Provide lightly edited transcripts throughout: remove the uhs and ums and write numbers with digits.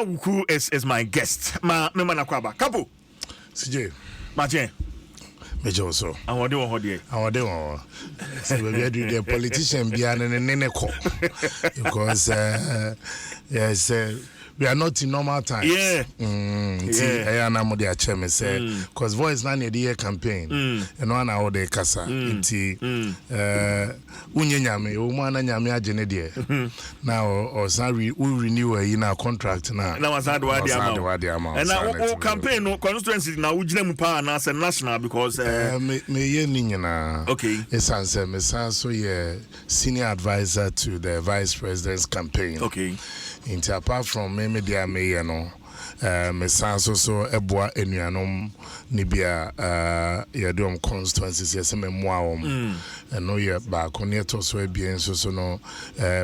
Awuku is my guest. Me Nakwaba. Kapo. CJ. Majen. Major also. I want to do So we do the politician behind an neneko. Because yes, we are not in normal times. Yeah. I am not the chairman say because voice na the campaign. And one hour de kasa. Inti unyanyame umana nyame agene de. Now or sorry we renew in our contract now. Now was hard word amount. And now campaign constituency now ujina mu pa na as national because me ye ninyana. Okay. Esanse me so ye senior advisor to the vice president's campaign. Okay. Inti apart from me dia me no me sanso so eboa enuanom ni bia Adom constituencies yes me moa no ye ba kono to so ebien so no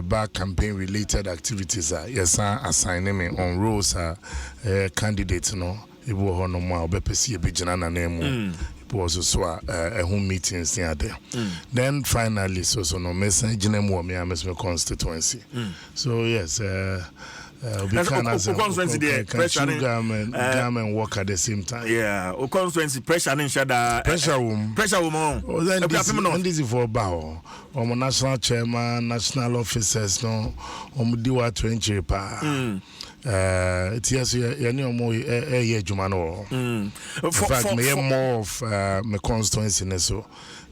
back campaign related activities yes assign me on roles candidates no ebo ho no mo obepesi e bigina na nemu was so a home meetings near there. Then finally so no message jinemu me am constituency. So yes we can as constituency there pressure and work at the same time. Yeah, o constituency pressure and shada pressure woman. And this is for bow or national chairman, national officers no diwa 20 pa. It's yes, more a jumano. In fact, me more of my constituency so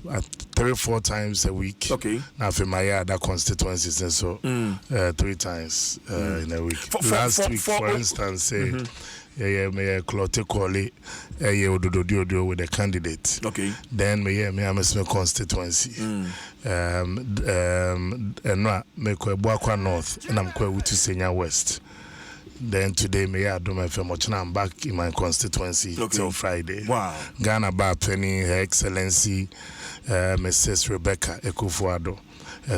3-4 times a week. Okay. Now for my other constituencies so 3 times in a week. Last week, for instance, say me a clote quality ododo with a candidate. Okay. Then me am a constituency. And me ko Bwakwa North and I'm going to Senior West. Then today, me Adom FM. I'm back in my constituency till Friday. Wow. Ghana Penny, Her Excellency, Mrs. Rebecca Ekufuado.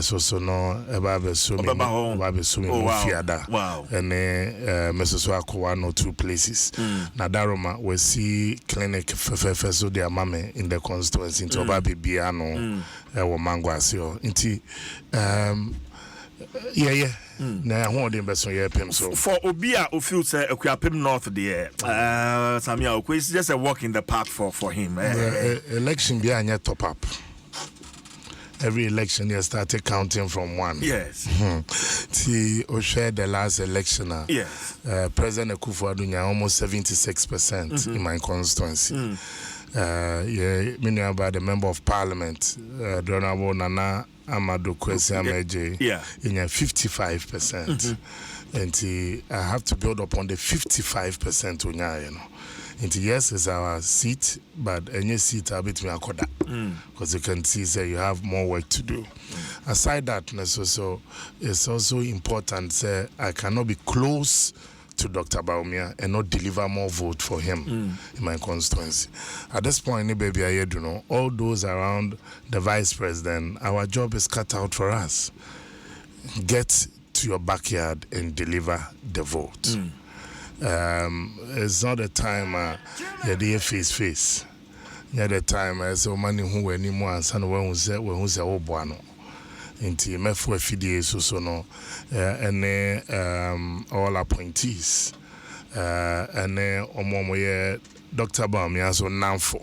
So no, Babe Sumi Fiada. Wow. And Mrs. Wako 1 or 2 places. Nadaroma we see clinic so their mame in the constituency into Babi Biano, Mangwasio. Inti, yeah. Na ho de beso ye pem so for obia o feel say Akuapem North there Sammi Awuku is just a walk in the park for him. Election be anya top up. Every election you started counting from 1. Yes. See, o share the last election. Yes. President Akufuado almost 76% in my constituency. Yeah, many about the member of parliament, Honorable Nana Amado Kwesi Ameje, in 55%. And I have to build upon the 55% you know. And yes, it's our seat, but any seat a bit me akoda. Because you can see say you have more work to do. Aside that, so it's also important say I cannot be close to Dr. Bawumia and not deliver more vote for him in my constituency. At this point, baby, I do know all those around the vice president, our job is cut out for us. Get to your backyard and deliver the vote. It's not the time you're face. Yeah, the time as money who anymore and son when who's obuano. Inti mefo afidie so no all appointees omomoye Dr. Bawumia so namfo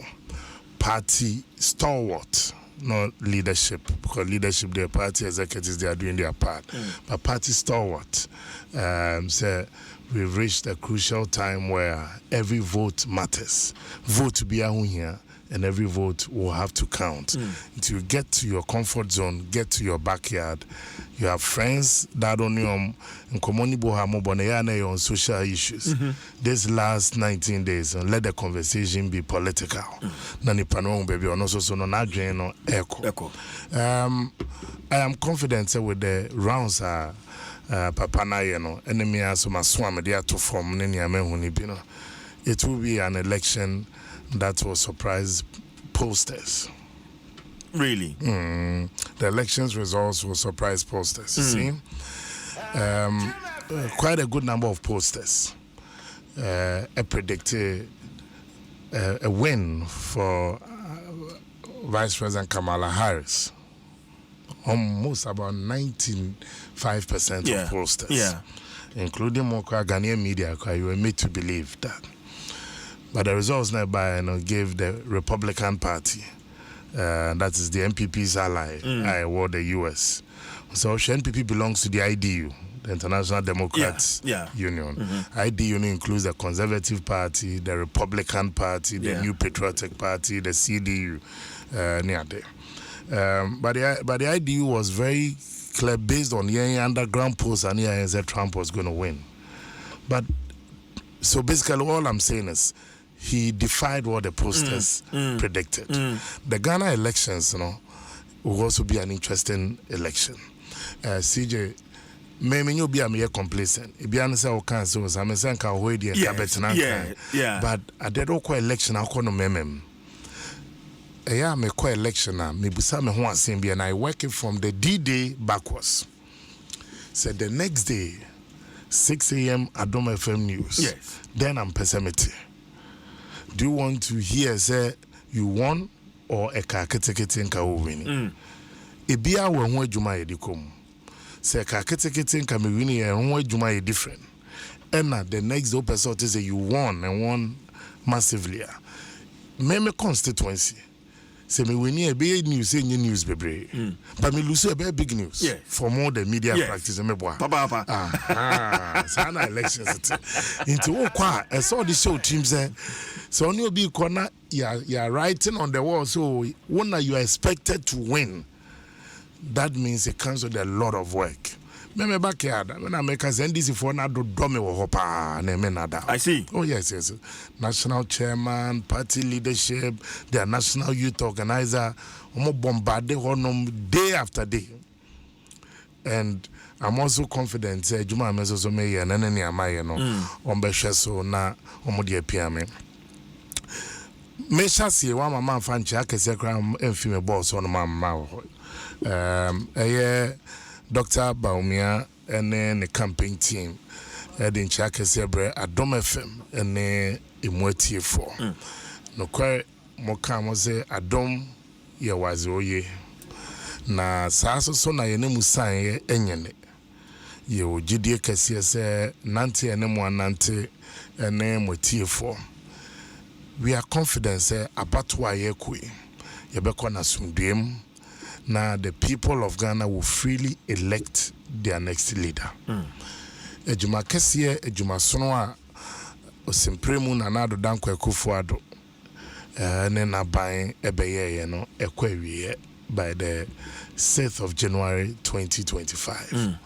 party stalwart, not leadership, because leadership the party executives they are doing their part, but party stalwart say we've reached a crucial time where every vote matters. Vote be here. And every vote will have to count. Until you get to your comfort zone, get to your backyard. You have friends that on on social issues. This last 19 days, let the conversation be political. Baby, echo. I am confident with the rounds Papa na enemy as my swam to form it will be an election that will surprise posters. Really? The elections results will surprise posters. See? Quite a good number of posters predicted a win for Vice President Kamala Harris. Almost about 95% of posters. including more Ghanaian media, you were made to believe that. But the results nearby gave the Republican Party, that is the NPP's ally, or the US. So NPP belongs to the IDU, the International Democrats Union. IDU includes the Conservative Party, the Republican Party, the New Patriotic Party, the CDU, near there. But the IDU was very clear based on the underground polls and that Trump was going to win. But so basically all I'm saying is he defied what the pollsters predicted. The Ghana elections, will also be an interesting election. CJ, maybe you'll be a complacent. If you understand what can so I'm saying can hold the cabinet. But I did all election. I can't remember. Yeah, me quite election now. Me busa me ho asem and I work it from the D-Day backwards. Said the next day, 6 a.m. Adom FM News. Yes. Then I'm pessimistic. Do you want to hear say you won or a kakete nka wo win? Ebia wo ho adwuma ye dikom. Say kakete nka me win ye ho adwuma ye different. And the next day person say you won and won massively. Me constituency. Say me win a big news, say news bebre. But me lose a big news for more the media practice. Me boy. Papa. Sana elections into okwa. I saw the show team say so on your big corner you're writing on the wall. So when you are expected to win, that means it comes with a lot of work. Me backyard when I make us NDC for na do me wo hopa na me nada. I see. Oh yes. National chairman, party leadership, their national youth organizer, bombarded honum day after day. And I'm also confident Juma mezo me ya na nani amaye no ombehwe so na omode apia me. Me chassis wa mama fanchi akese kra emfime boss on mama Dr. Bawumia and the campaign team in Chakasebre Adom FM and Imweti for. No quite Mokamo say Adom ya was oye. Na Sasso Sona Yenemusan Enyene. You Jidi Cassia say Nanti and M1 and Mweti for. We are confident say Abatwa Yekui. Yabekona Sundim. Now the people of Ghana will freely elect their next leader. Ejuma Kessie, Ejuma Sonoa, Osimpremu Nanado Danko Kufuado, Nena buying Ebeye, Ekwewie by the 6th of January 2025.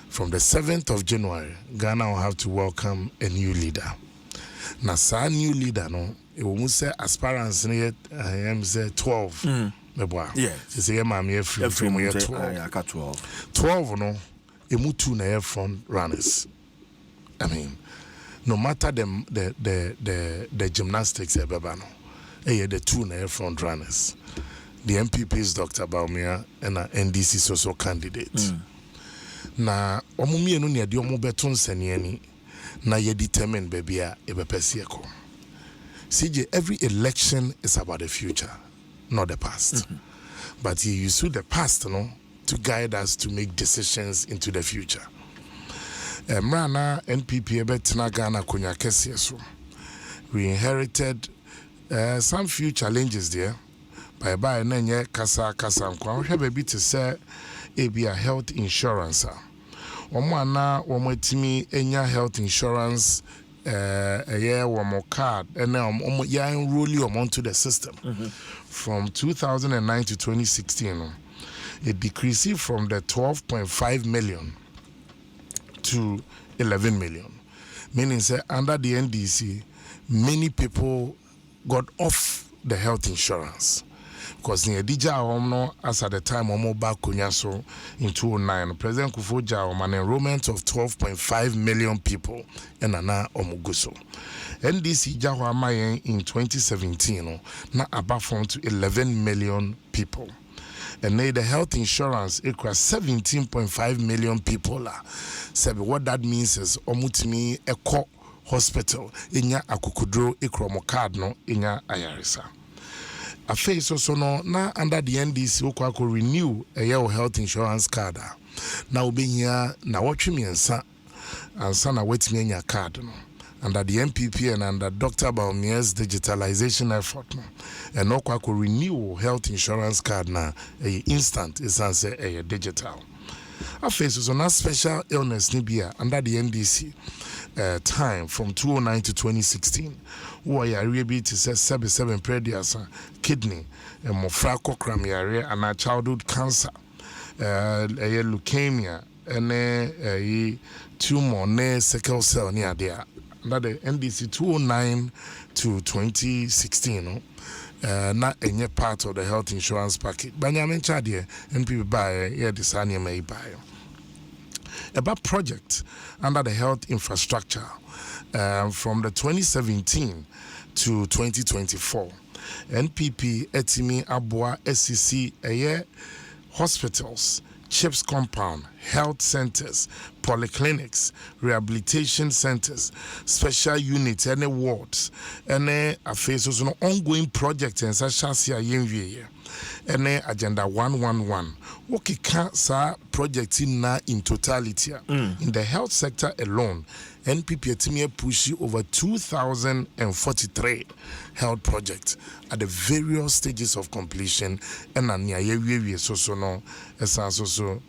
From the 7th of January, Ghana will have to welcome a new leader. Now, sa new leader, it will say aspirants near 12. Yeah. It's a mammy free 12. 12 no, emutu na front runners. I mean, no matter the gymnastics ebebano, the two na front runners. The NPP's Dr. Bawumia and NDC's also candidate. Na omumie no ne ade omo beton seniani na ye determine baby a ebepesieko. CJ, every election is about the future, not the past. But you use the past, to guide us to make decisions into the future. Mrana NPP betina Ghana kunya kesieso. We inherited some few challenges there. By nenye kasa nkwa. We have a bit to say a health insurance. Omwana womwetimi enya health insurance a year one card and now ya enroll onto the system. From 2009 to 2016, it decreased from the 12.5 million to 11 million. Meaning, say, under the NDC, many people got off the health insurance. Because near Dija as at the time back Kunyaso in 2009, President Kufuor an enrollment of 12.5 million people and ana omuguso. NDC Jawamayen in 2017 na above from to 11 million people. And the health insurance equals 17.5 million people. So what that means is omutimi eko hospital inya akukudro ikromo card no inya ayarisa. A face also no na under the NDC ukwa renew a year health insurance card. Now being here na watch me and and sana wetimi anya card no under the NPP and under Dr. Bawumia's digitalization effort no and no kwa renew health insurance card na instant is answer digital. I face was on a special illness nibia under the NDC time from 2009 to 2016 who are really to say 77 prediasa kidney and mofrako cramia and a childhood cancer leukemia and a tumor ne sickle cell near there under the NDC 2009 to 2016 no not any part of the health insurance package. Banyamin Chadie, NPP buy here the Sanya may buy. About project under the health infrastructure from the 2017 to 2024. NPP Etimi Abua SCC hospitals, CHIPS compound, health centers, polyclinics, rehabilitation centers, special units, any wards, any affairs, no ongoing project and such as here, any agenda 111. What can sa project in totality in the health sector alone? NPP Etimie push over 2,043 health projects at the various stages of completion and near so no so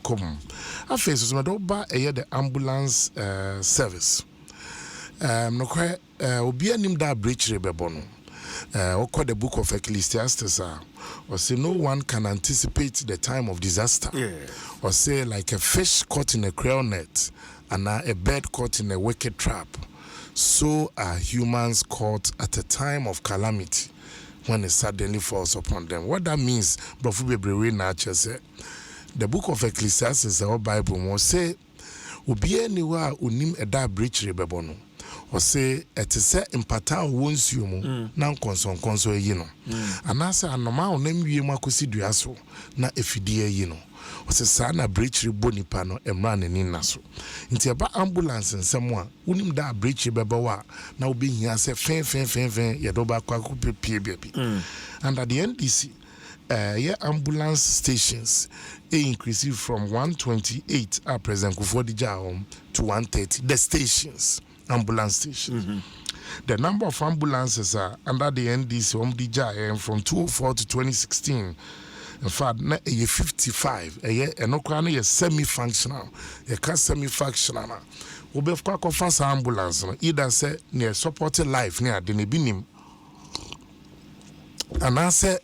common. I face so the ambulance service. No quite obi anim da breach rebebono. The book of Ecclesiastes or say no one can anticipate the time of disaster. Or say like a fish caught in a creel net and a bird caught in a wicked trap, so are humans caught at a time of calamity when it suddenly falls upon them. What that means, the book of Ecclesiastes, our Bible, will say, Ubi anywhere unim eda breach rebebono. Or say it is set in pata won't you now conson yino. And I say a normal name you makusi duaso na efidie yino. Or say sana breach boni pano and running in naso. Into about ambulance and someone unim da breach bebawa now being here say fen yadoba kwaku baby. And at the NDC ambulance stations increasing from 128 at present Kufodija to 130 the stations. Ambulance stations. The number of ambulances are under the NDC from 2004 to 2016. In fact, na 55. A semi-functional. A semi-functional. We have got ambulance. Either say near supported life near the nebinim. And I say,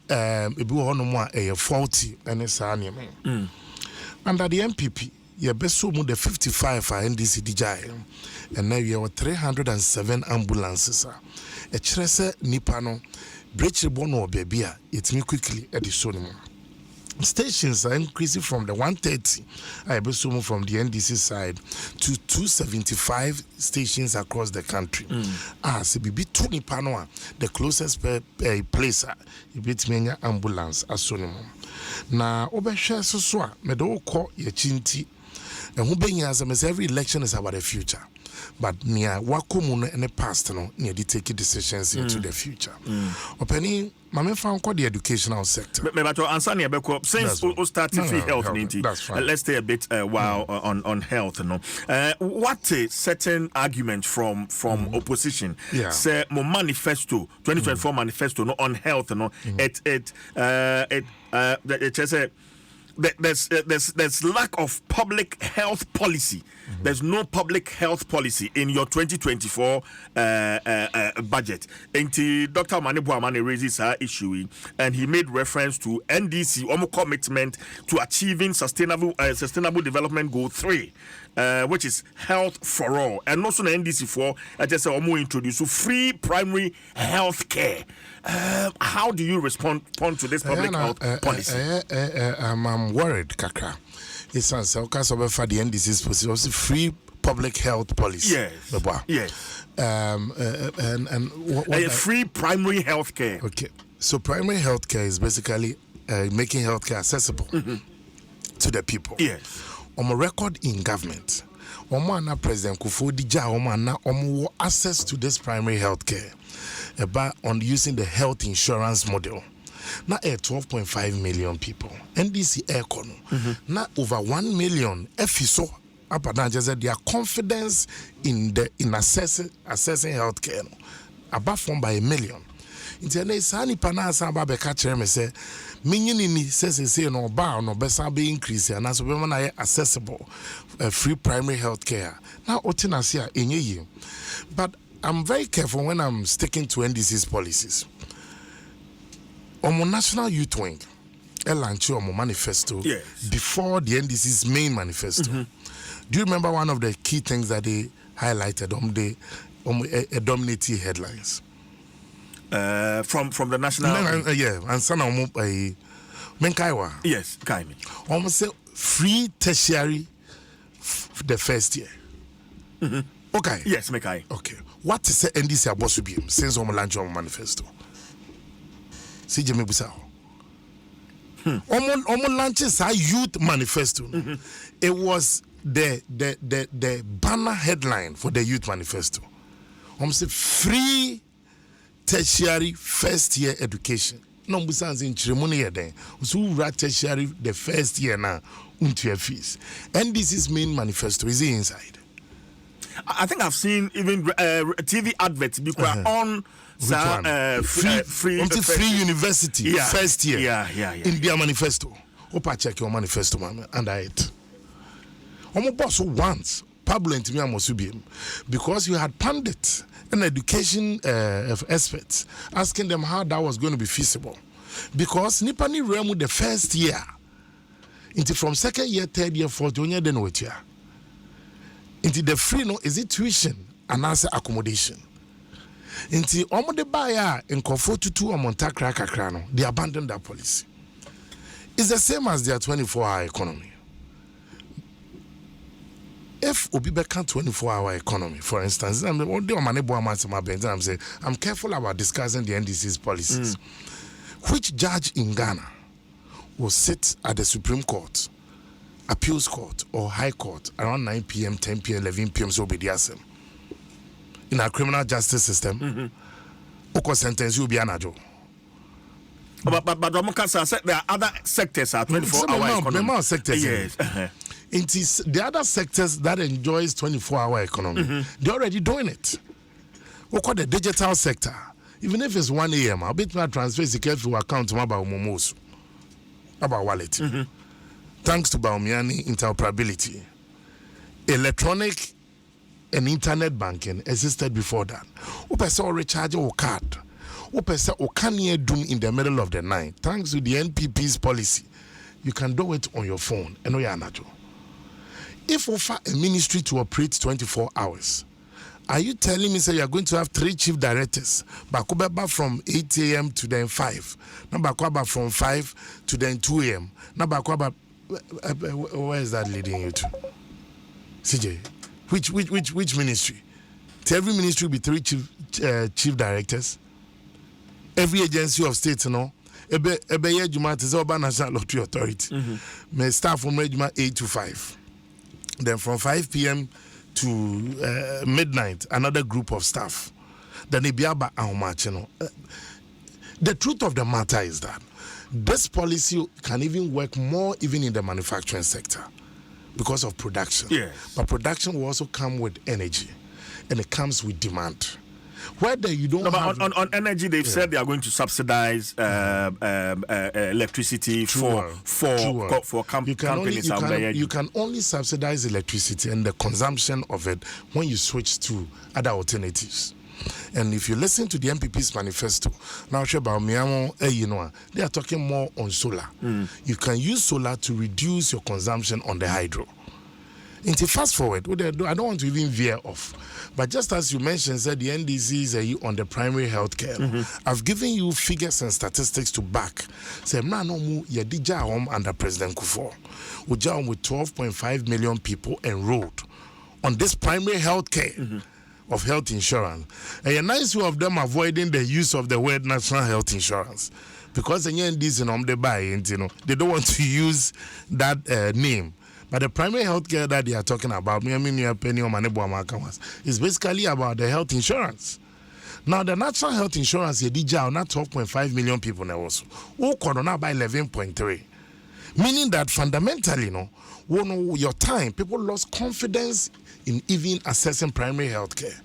a 40 and a sanya. Under the NPP, you best so the 55 for NDC DJI. And now you have 307 ambulances. A trese nipano, breach bono baby, it's me quickly at the sonimo. Stations are increasing from the 130, I assume from the NDC side, to 275 stations across the country. So be 20 panoa, the closest place, you beat me ambulance as sonimo. Now, Obesha Soswa, Medo call your chinti, and who being as every election is about the future. But near Wakumun and the past, no, near the taking decisions into the future. Opening, Mamma found quite the educational sector. But Ansani Abeko, since we started free health, let's stay a bit while on health. No, what a certain argument from opposition say mo manifesto 2024 manifesto no on health no it just there's lack of public health policy. There's no public health policy in your 2024 budget. And Dr. Amane raises her issue, and he made reference to NDC commitment to achieving sustainable development goal 3. Which is health for all, and also the NDC 4. I just say introduce free primary health care. How do you respond to this public health policy? I'm worried, Kakra. It's also for the NDC's position, also free public health policy. Yes. And what free primary health care. Okay. So primary health care is basically making health care accessible to the people. Yes. On a record in government, Omana President Kufodija Omana access to this primary health care about on using the health insurance model. Now 12.5 million people. NDC Econo. Now over 1 million FISO up and down just their confidence in assessing healthcare above from by 1 million. Internet sani pana samba be catch me say minyini say no ba no besa be increase and as we na accessible free primary healthcare. Now otina sia enye yi. But I'm very careful when I'm sticking to NDC's policies. On National Youth Wing, launch on manifesto before the NDC's main manifesto. Do you remember one of the key things that they highlighted on the dominating headlines? From the national. And son of Menkaiwa. Yes, Kaimi. Almost say free tertiary the first year. Okay. Yes, Mekai. Okay. What is the NDC about to be since we launch our manifesto? See Jimmy Busao. Launches our youth manifesto. It was the banner headline for the youth manifesto. Say free tertiary first year education. No Busans in ceremony then. So tertiary the first year now unto fees. NDC's main manifesto is inside. I think I've seen even TV adverts because on free university first year. Yeah. In their manifesto. Opa check your manifesto, man, and it. Omo boss once Pablo and Timia Mosubim because you had pundits and education experts asking them how that was going to be feasible. Because Nipani Remu the first year into from second year, third year, fourth year, then what year? Into the free no is it tuition and answer accommodation. Into omo de buyer in comfort to a montakra kakrano, they abandoned that policy. It's the same as their 24-hour economy. If Obi can 24-hour economy, for instance, I'm careful about discussing the NDC's policies. Which judge in Ghana will sit at the Supreme Court, Appeals Court, or High Court around 9 p.m., 10 p.m., 11 p.m. so be the in our criminal justice system? Sentence will be anajo. But there are other sectors are 24-hour economy. Sectors, yes. It is the other sectors that enjoys 24-hour economy. They're already doing it. We call the digital sector. Even if it's 1 a.m., I'll be to transfer security to account about Momosu, about wallet. Thanks to Bawumia interoperability, electronic and internet banking existed before that. Upesa recharge or card. Upesa okanye doom in the middle of the night. Thanks to the NPP's policy, you can do it on your phone. If offer a ministry to operate 24 hours, are you telling me you are going to have 3 chief directors? Bakubeba from 8 a.m. to then 5. Nabakwaba from 5 to then 2 a.m. Nabakwaba, where is that leading you to? CJ, which ministry? To every ministry will be 3 chief directors. Every agency of state, Ebe Juma is Oba National Lottery Authority. May start from Juma 8 to 5. Then from 5 p.m. to midnight, another group of staff. Then they be about how much, The truth of the matter is that this policy can even work more even in the manufacturing sector because of production. Yes. But production will also come with energy, and it comes with demand. Whether you don't have on energy, they've said they are going to subsidize electricity for companies out there. You can only subsidize electricity and the consumption of it when you switch to other alternatives. And if you listen to the NPP's manifesto, now they are talking more on solar. You can use solar to reduce your consumption on the hydro. Into fast forward, I don't want to even veer off. But just as you mentioned, said the NDC is on the primary health care. I've given you figures and statistics to back. Say, under President Kufuor, with 12.5 million people enrolled on this primary health care of health insurance. And a nice few of them avoiding the use of the word national health insurance. Because the NDC, they don't want to use that name. But the primary health care that they are talking about, is basically about the health insurance. Now the national health insurance ye DJ not 12.5 million people now also. Who corona by 11.3. Meaning that fundamentally, your time, people lost confidence in even accessing primary health care.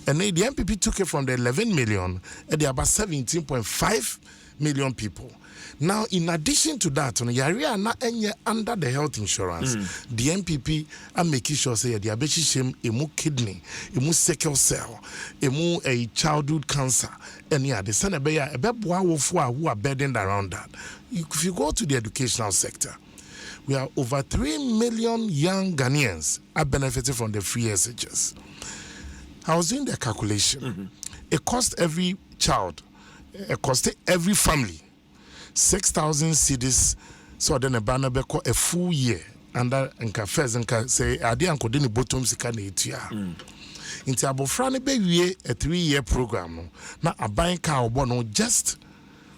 And the NPP took it from the 11 million and they are about 17.5 million people. Now, in addition to that, Yari not under the health insurance. The NPP are making sure say the abeshim emu kidney, emu sickle cell, emu a childhood cancer, and the son of who are burdened around that. If you go to the educational sector, we are over 3 million young Ghanaians are benefiting from the free SHS. I was doing the calculation. It cost every child, it cost every family 6,000 cedis. So then a banner a full year under and first and say I didn't go any bottom sika na etia. Into abofrane be a 3-year program. Now a buying car bono just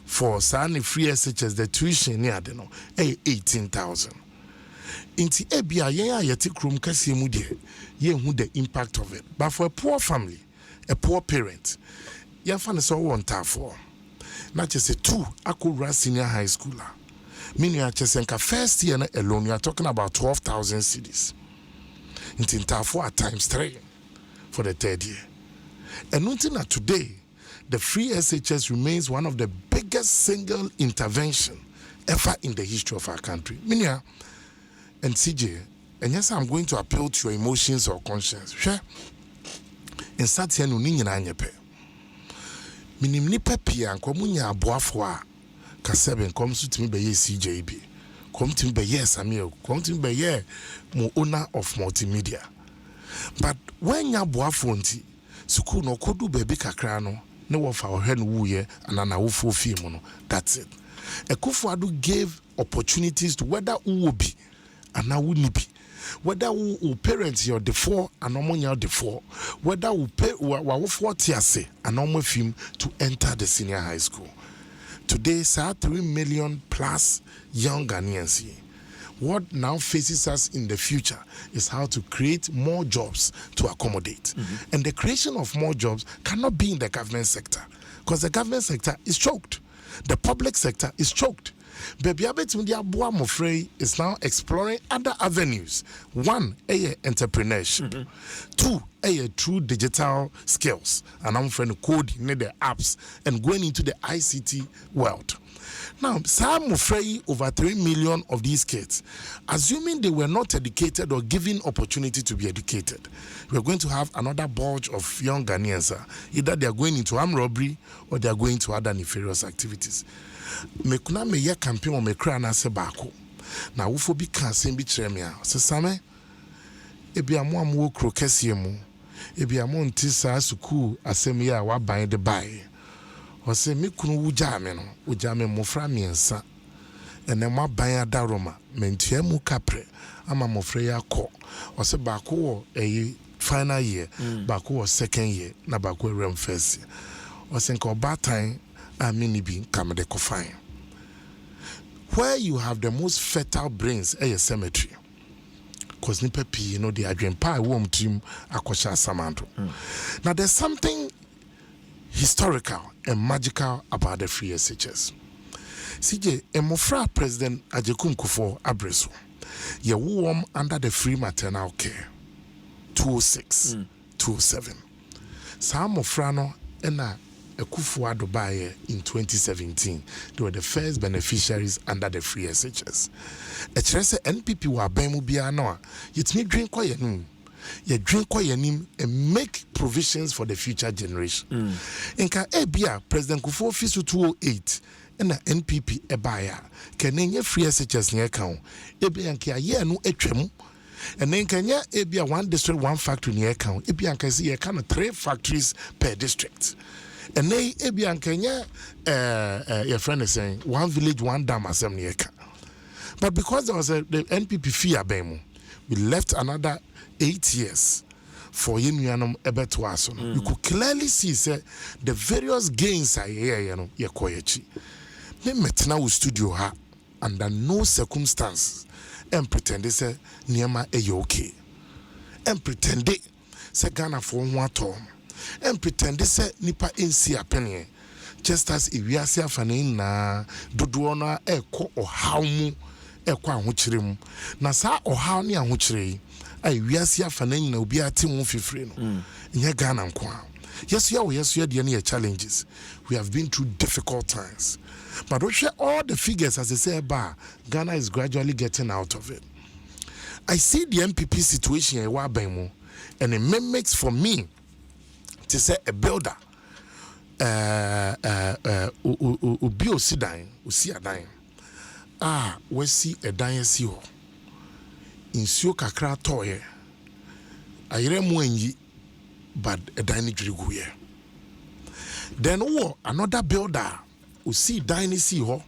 for Sani free SHS the tuition near the 18,000. Into ebia yeti krum kasi mudie ye who the impact of it. But for a poor family, a poor parent, you find so one for. Not just a 2 Akura senior high schooler. Meaning I just think first year alone, you are talking about 12,000 cedis. Into Tafo at times 3 for the 3rd year. And nothing that today, the free SHS remains one of the biggest single intervention ever in the history of our country. Meaning, and CJ, and yes, I'm going to appeal to your emotions or conscience. Sure. In Satya Nuni and Anyape. Minim nipa pia nkomunya aboafo a kasebe comes to me be CJB. Come to me be Sammi Awuku. Come to me be mo owner of multimedia. But when ya aboafo nti suku no kodu baby kakra no ne wo fa ohwe no wuye anana wo fo film no. That's it. Akufuado gave opportunities to whether who will be and now who be. Whether who parents your default and no default, whether who pay wa tiase and no film to enter the senior high school. Today, 3 million plus young Ghanaians here. What now faces us in the future is how to create more jobs to accommodate. And the creation of more jobs cannot be in the government sector because the government sector is choked. The public sector is choked. Baby Abetundia Boa Mofrey is now exploring other avenues. 1, entrepreneurship. 2, true digital skills. And I'm trying to code in the apps and going into the ICT world. Now, Sam Mofrey, over 3 million of these kids, assuming they were not educated or given opportunity to be educated, we're going to have another bulge of young Ghanaians. Either they are going into armed robbery or they are going to other nefarious activities. Mekuna me ye campaign o mekra na se baako na wofo bi kan sem bi kire me a se same ebi amo amwo kro kese mu ebi amo nti sa suku asem ye a wa ban de bai o se mekunu wuja me no wuja me mofra miensa ene ma ban adaroma mentua mu kapre ama mofra ya kɔ o se baako wo final year baako wo second year na baako rem first year o se nka obatan where you have the most fertile brains a cemetery because nipa pi they are dream pie warm team akosha samando. Now there's something historical and magical about the free SHS. CJ emofra President Ajekum Kufuor Abreso ye warm under the free maternal care 206 207 Sam Mofrano ena Akuapem Dubai in 2017. They were the first beneficiaries under the free SHS. A trace NPP wa bemu bia no. Yet me drink kwa yenim. Ye drink kwa yenim and make provisions for the future generation. Enka ebia President Kufuor Fisu 208 and NPP ebaya. Kenenye free SHS nye account. Ebia nke ye no etwemu. And then Kenya ebia 1 district 1 factory nye account. Ebia nke se ye kind of 3 factories per district. And they Ebian Kenya, your friend is saying 1 village, 1 dam assembly. But because there was the NPP fee abemo, we left another 8 years for Yimianum Ebetuason. You could clearly see say, the various gains are here, Yakoyechi. Me metna u studio ha under no circumstance and pretend they say Niama okay. And pretend they say Ghana for 1 term. and pretend say nipa ensi apene just as ewiase afane na dodo no eko ohaw mu eko ahokyere mu na sa ohaw ne ahokyere ai wiase afane na obi ate mu fifire no nye Ghana nko a yes ya the challenges. We have been through difficult times. But we share all the figures as they say, Ghana is gradually getting out of it. I see the NPP situation in Wabemo, and it makes for me to say a builder, Ubi Usi a dying. We see a dying CEO. In Sio Kakra Toye, I remember but a dying Driguye. Then another builder who see dynasty ho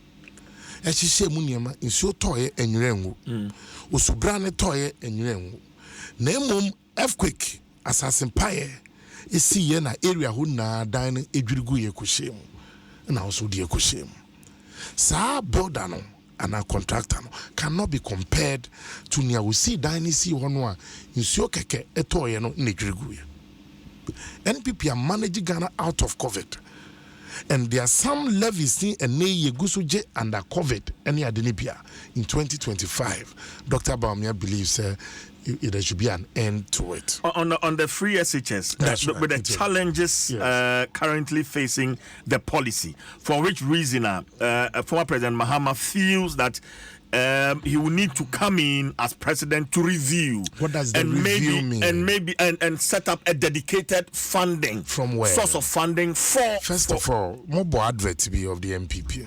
e hihye muniema nsuo toye enyirengu usubrane toye enyirengu na emom earthquake assassin paye esi ye na area ho na dan edwirigu ye kohye mu na also de kohye mu sa builder no and a contractor no cannot be compared to nia we see dynasty ho no a nsuo keke etoye no na edwirigu ye. NPP are managing Ghana out of COVID. And there are some levies and ye gusuje under COVID any adenibia in 2025. Dr. Bawumia believes there should be an end to it. On the free SHS, with the challenges currently facing the policy, for which reason former President Mahama feels that he will need to come in as president to review. What does the review mean? And set up a dedicated funding from where? Source of funding for. First of all, mobile advert to be of the MPP.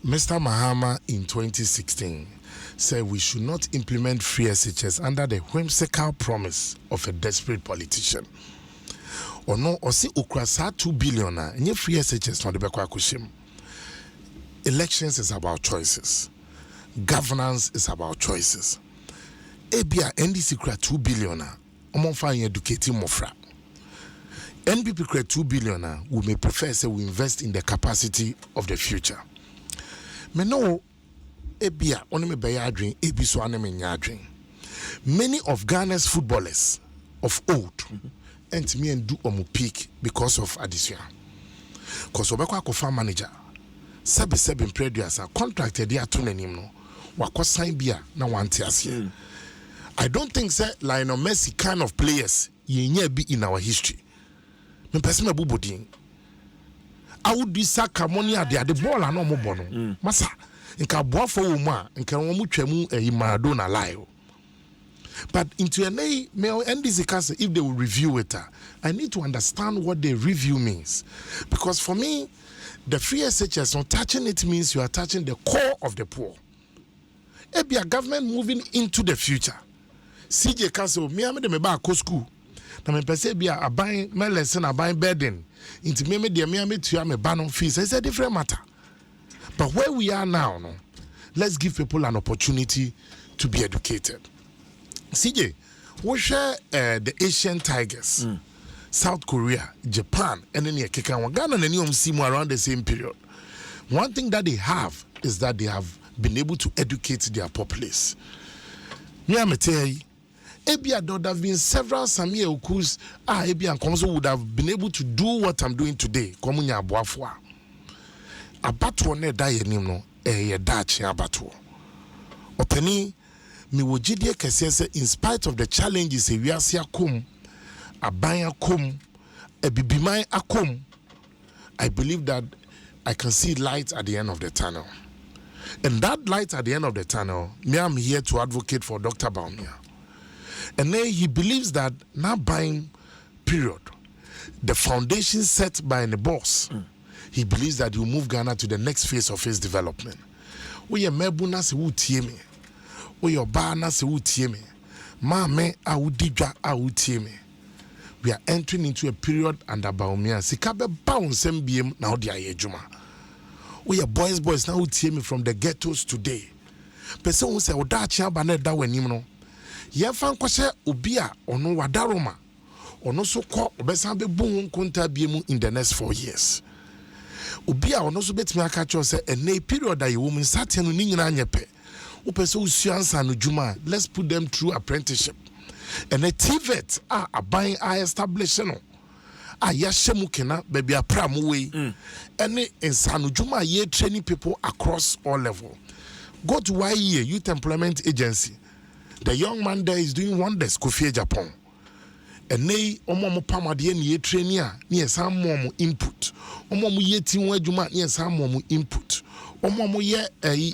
Mr. Mahama in 2016 said we should not implement free SHS under the whimsical promise of a desperate politician. Or no, or see ukrasa 2 billion and your free SHS not the Bekwakushim. Elections is about choices. Governance is about choices. Ebia NDC create 2 billion. Among fine educating mofra. NPP create 2 billion. We may prefer say we invest in the capacity of the future. Me no ebia only me bayadrin ebi so aneme nyadrin. Many of Ghana's footballers of old and me and do omu peak because of addition. Because obekwa kofa manager. Sebe preduas are contracted there to nanim no. Wako sign bia na wanti asie. I don't think say Lionel Messi kind of players yenye be in our history. Me person me bubodin. I would be saka money at the ball and no mo bono. Masa nka boafo wo mu a nka wo mu twam Maradona lie. But into a may NDC case if they will review it, I need to understand what the review means. Because for me, the free SHS not touching it means you are touching the core of the poor. It be a government moving into the future. CJ Castle, me ame de me ba ko school. Na me pese be a buying my lesson a buying burden. Into me de me ame to me ban on fees. It's a different matter. But where we are now, no, let's give people an opportunity to be educated. CJ, we share the Asian tigers. South Korea, Japan, and then Ghana and any see around the same period. One thing that they have is that they have been able to educate their populace. Me am tell you, Ebia there would have been several Sammi Awukus Ebia and Komso would have been able to do what I'm doing today. Komunya Boafwa. Abatuo ne da yenim no ye dachi abatuo. Openi mi wojidie kese se in spite of the challenges e wiase akom abanya kom ebibimai akom, I believe that I can see light at the end of the tunnel. And that light at the end of the tunnel, me I'm here to advocate for Dr. Bawumia. And then he believes that now buying period, the foundation set by the boss, he believes that he will move Ghana to the next phase of his development. We are mebuna se utieme. We are bana se utieme. Ma me a udija a utieme. We are entering into a period under Bawumia. Sikabe bounce MBM now dia yejuma. We are boys now utieme from the ghettos today. Person who say odachi abane da wenim no. Ye fan kwase obia ono wadaroma. Ono so ko obesan be bu nkonta biemu in the next 4 years. Obia ono so betimi aka cho say ene period that you woman sat no ni nyina nyepe. Wo pese usuansa no juma, let's put them through apprenticeship. And a TVET a buying I establishing no. yashemu kena baby a pramu way any insanu juma ye training people across all level. Go to YEA Youth Employment Agency. The young man there is doing wonders. Kofi Japan. And nay omo pamade ye training near some more input. Omo ye team juma near some more input. Omo ye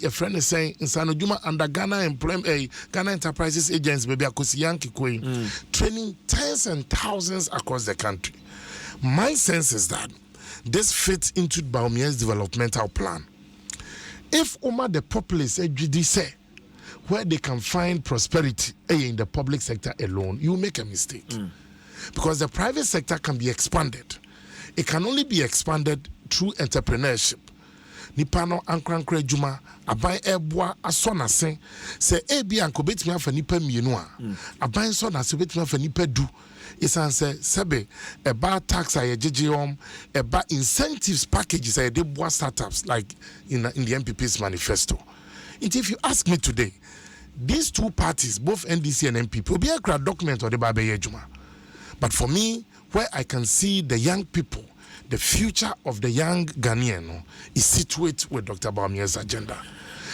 a friend is saying insanu juma under Ghana employment Ghana Enterprises Agency baby akosi yanki kwe training tens and thousands across the country. My sense is that this fits into Bawumia's developmental plan. If the populace say where they can find prosperity in the public sector alone, you make a mistake. Because the private sector can be expanded. It can only be expanded through entrepreneurship. Nipano ankrankre juma abai ebwa asona sen se ebi anko betimi afa nipa mienu a abai so na se betimi afa nipa du isan se sebe eba tax ayejeje eba incentives packages de boa startups like in the NPP's manifesto. If you ask me today, these two parties, both NDC and NPP, will be a great document or the Babe Juma. But for me, where I can see the young people, the future of the young Ghanaian is situated with Dr. Bawumia's agenda.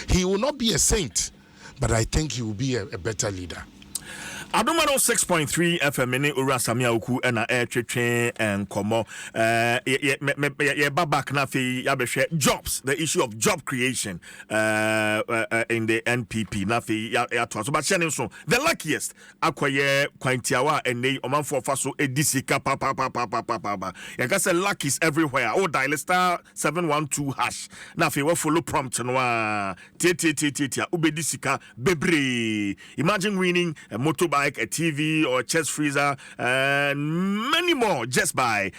He will not be a saint, but I think he will be a better leader. Adom 6.3 FM in Ura Sammi Awuku and air train and Komo. Back na fi yabeshe jobs, the issue of job creation in the NPP. Na fi ya so but so the luckiest akwaye kwantiawa and they oman for faso edisika pa. You can say luck is everywhere. Oh, dial star 712 hash. Na fi we follow prompt no ubedisika bebre. Imagine winning a motorbike, a TV or a chest freezer and many more just by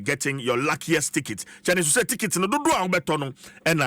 getting your luckiest ticket. Chinese say tickets no do betono and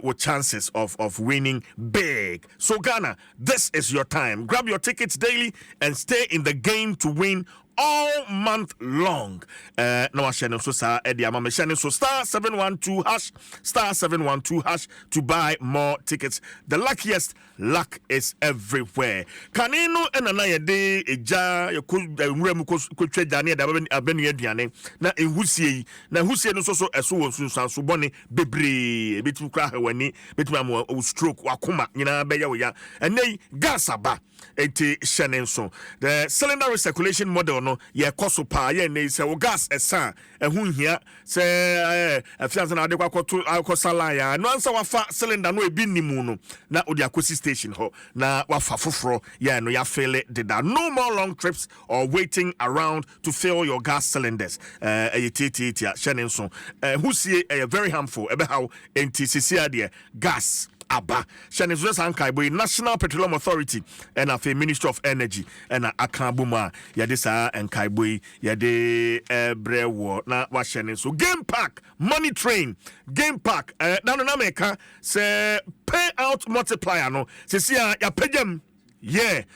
with chances of winning big. So Ghana, this is your time. Grab your tickets daily and stay in the game to win all month long. No so star 712 hash, star 712 hash to buy more tickets. The luckiest luck is everywhere. Kanino and anayade eja yemu ko jani da abenu aduane na ehusie no so eso wonsunsan bone bebre betu kra hawani betu am stroke wakoma nyina beya wo ya enei gas aba enti shenenso. The cylinder recirculation model no ye koso pa ye nei se wo gas esa ehun hia se afianza na adekwa akosala ya no ansa wafa cylinder no ebi nimu no na odi akosi station ho na wafa foforo ya no ya fill it did that. No more long trips or waiting around to fill your gas cylinders. Shenenso husie very harmful ebe how enti sisia de gas Aba Shanizwes Ankai National Petroleum Authority and a Ministry of Energy and a Akabuma Yadisa and Kaibui Yade Brewo na washenin. So game pack money train game pack down in America say payout multiplier no say ya pay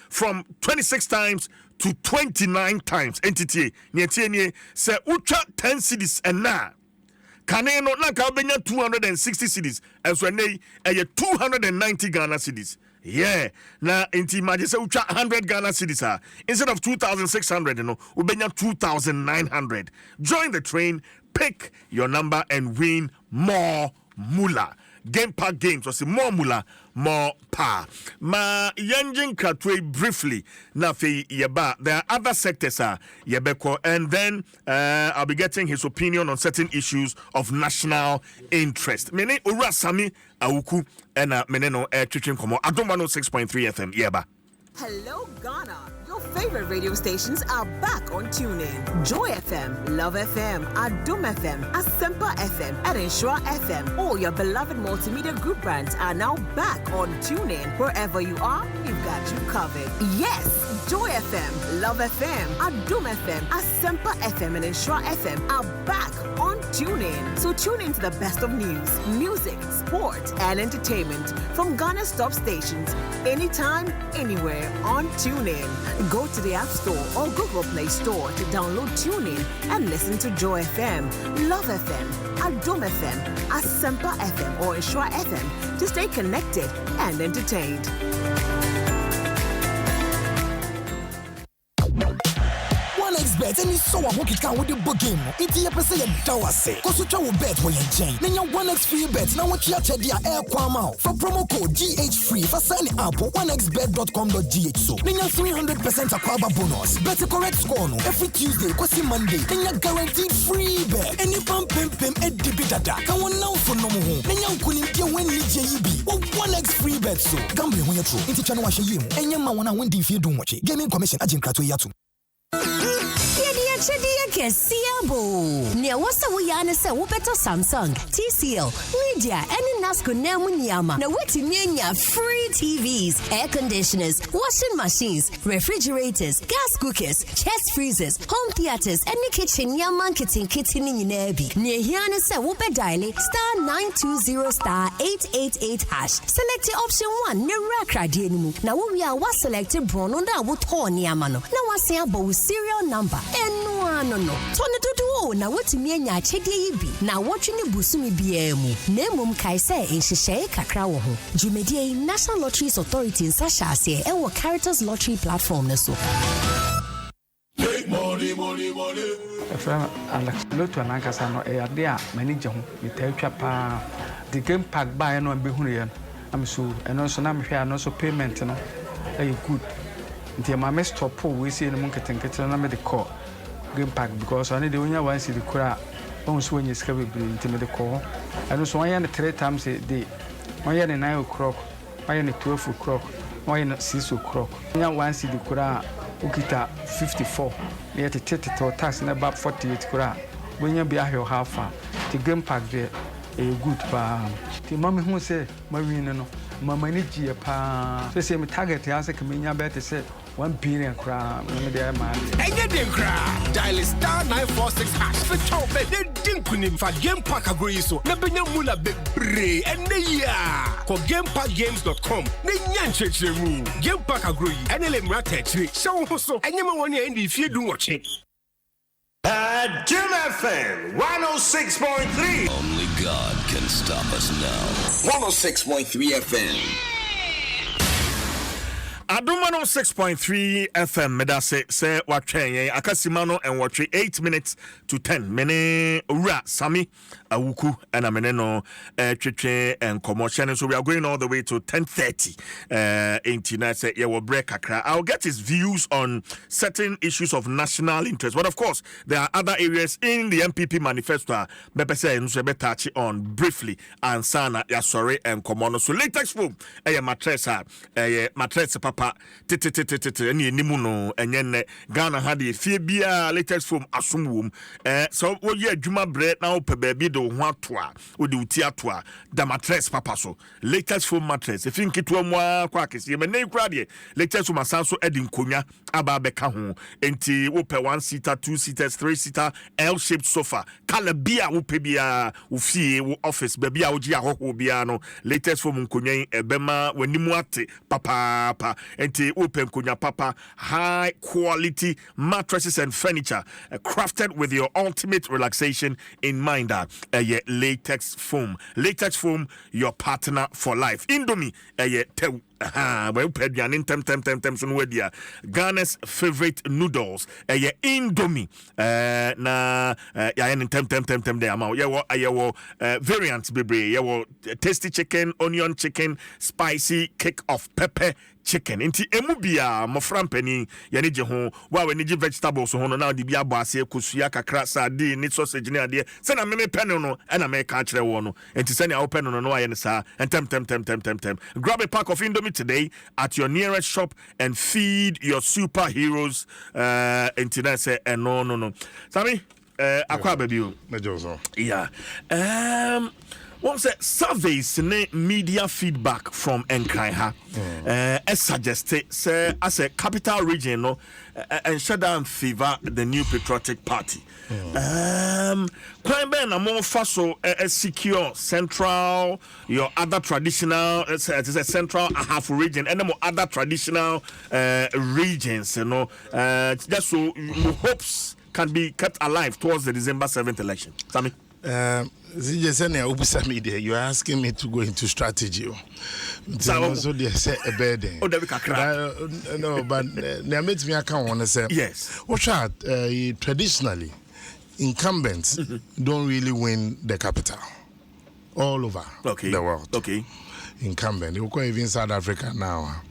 from 26 times to 29 times entity nye say ultra 10 cities and na Kaneno na ka benya 260 cities and so nay 290 Ghana cities. Yeah, na inti imagine say 100 Ghana cities instead of 2,600 ubenya 2,900. Join the train, pick your number and win more moolah. Game pack games was more moolah, more power. Ma yanjin kratwe briefly na fe yeba. There are other sectors yebeko, and then I'll be getting his opinion on certain issues of national interest. Mene ura Sammi Awuku and meneno treating komo Adom 6.3 FM yeba. Hello Ghana. Your favorite radio stations are back on TuneIn. Joy FM, Love FM, Adom FM, Asempa FM, and Ensure FM. All your beloved multimedia group brands are now back on TuneIn. Wherever you are, we've got you covered. Yes, Joy FM, Love FM, Adom FM, Asempa FM, and Ensure FM are back on TuneIn. So tune in to the best of news, music, sport, and entertainment from Ghana's top stations anytime, anywhere on TuneIn. Go to the App Store or Google Play Store to download TuneIn and listen to Joy FM, Love FM, Adom FM, Asempa FM, or Ensure FM to stay connected and entertained. 1xbet and so I hook it can with the book game. It's a percent dawase. Kosucha will bet when you chain. Then your 1x free bet. Now what you check the air kwama for promo code GH free for sign up 1xbet.com.gh so. Then your 300% aquaba bonus. Bet the correct score no every Tuesday, question Monday. Then you're guaranteed free bet. Any pump pim at the bidada. Can one now for no more. Then you couldn't get when you JB. 1x free bet so. Gambling when you're true. Into channel wash you. And your man wanna win if you don't watch it. Gaming commission agent Krato Yatu. Siabo. Near what's the way I say, better Samsung, TCL, Media, and Nasco Namuniama. Now, what in free TVs, air conditioners, washing machines, refrigerators, gas cookers, chest freezers, home theaters, and the kitchen, yaman kitchen in Nebi. Near Hiana say, whoopee dial star 920 star 888 hash. Select option 1, near Rakra. Now, we are what selected Brono that would horn Yamano. Now, I say about serial number. And no. Tony do na what me nya chede bi. Na what you busumi bia mu. Na mum kai say in hihye kakra wo ho. Jumedie National Lotteries Authority in Sashase e wo Caritas Lottery platform na so. Money. Efra Alex Lotu anankasa no e ade a manager ho metawtwa pa. The game pack buy no be hunu ye. Am so eno so na me hwe no so payment no e good. Nti ma me stop we see no monketenkete na me de call game pack because I need the only one see the cura on so when you scabby into the call. I know so I am 3 times a day. 1 year 9 o'clock, 1 year 12 o'clock, 1 year 6 o'clock. Now one see the cura Ukita 54. Near the total tax in about 48 cura. When you be a half far, the game pack there a good bar. The mommy who say Marina no. Mama need you pa. So say me target has a communion better say 1 billion crown. No me there man. And you didn't cry. Dial star 946 hash. For top they didn't kunim for game pack agree so. Na benya mula be bre and the ya. Ko gamepackgames.com. Ne nyan chechemu. Game pack agree. NLA mrate so so. And you want to end if you do watch it. Adom FM 106.3. Only God can stop us now. 106.3 FM. Adom 106.3 FM medase se watwen akasimano and watch 8 minutes to 10 mene ura Sammi Awuku and ameneno twetwe and commotion. So we are going all the way to 10:30 in tina say yeah, we'll break akra. I'll get his views on certain issues of national interest, but of course there are other areas in the NPP manifesto bebe say no be touch on briefly and sana ya sorry and commono. So latest film mattress papa ni nimu no enye Ghana had the fie bia latest film asumwum so wo ye adwuma bre na wo pe ba bi do ho atoa wo de uti atoa da mattress papa so latest film mattress if nketo mu akwa akese me nei kura de latest film asanso edi nkonya aba beka ho enti wo pe 1 seater 2 seaters 3 seater L shaped sofa kala bia wo pe bia wo fie wo office ba bia wo gi ahoko bia no latest film nkonya ebema wanimu ate papa enti open konya papa high quality mattresses and furniture crafted with your ultimate relaxation in mind. Latex foam your partner for life. Indomie tew well pedian tem so no dia Ghana's favorite noodles Indomie na ya tem there amount yeah variants bebre yeah tasty chicken, onion chicken, spicy kick of pepper chicken inti emubia moframpani yani je ho wa we ni vegetables ho no na de bia boase kosua kakra sardine ni sausage ni ade se na me pen no na me ka kire wo no inti se na open no aye ne sa tem grab a pack of Indomie today at your nearest shop and feed your superheroes inti na say no Sammi Akuapem Mejoso yeah one say surveys media feedback from Nkraiha suggested say as a capital region no and shut down favor the new patriotic party. Crime ben more faso secure central your other traditional it is a central half region and more other traditional regions just so hopes can be kept alive towards the December 7th election. Sammi You're asking me to go into strategy. So they say a bed. No, but they made me account on say yes. Traditionally, incumbents don't really win the capital all over the world. Okay. Incumbent. You go even South Africa now.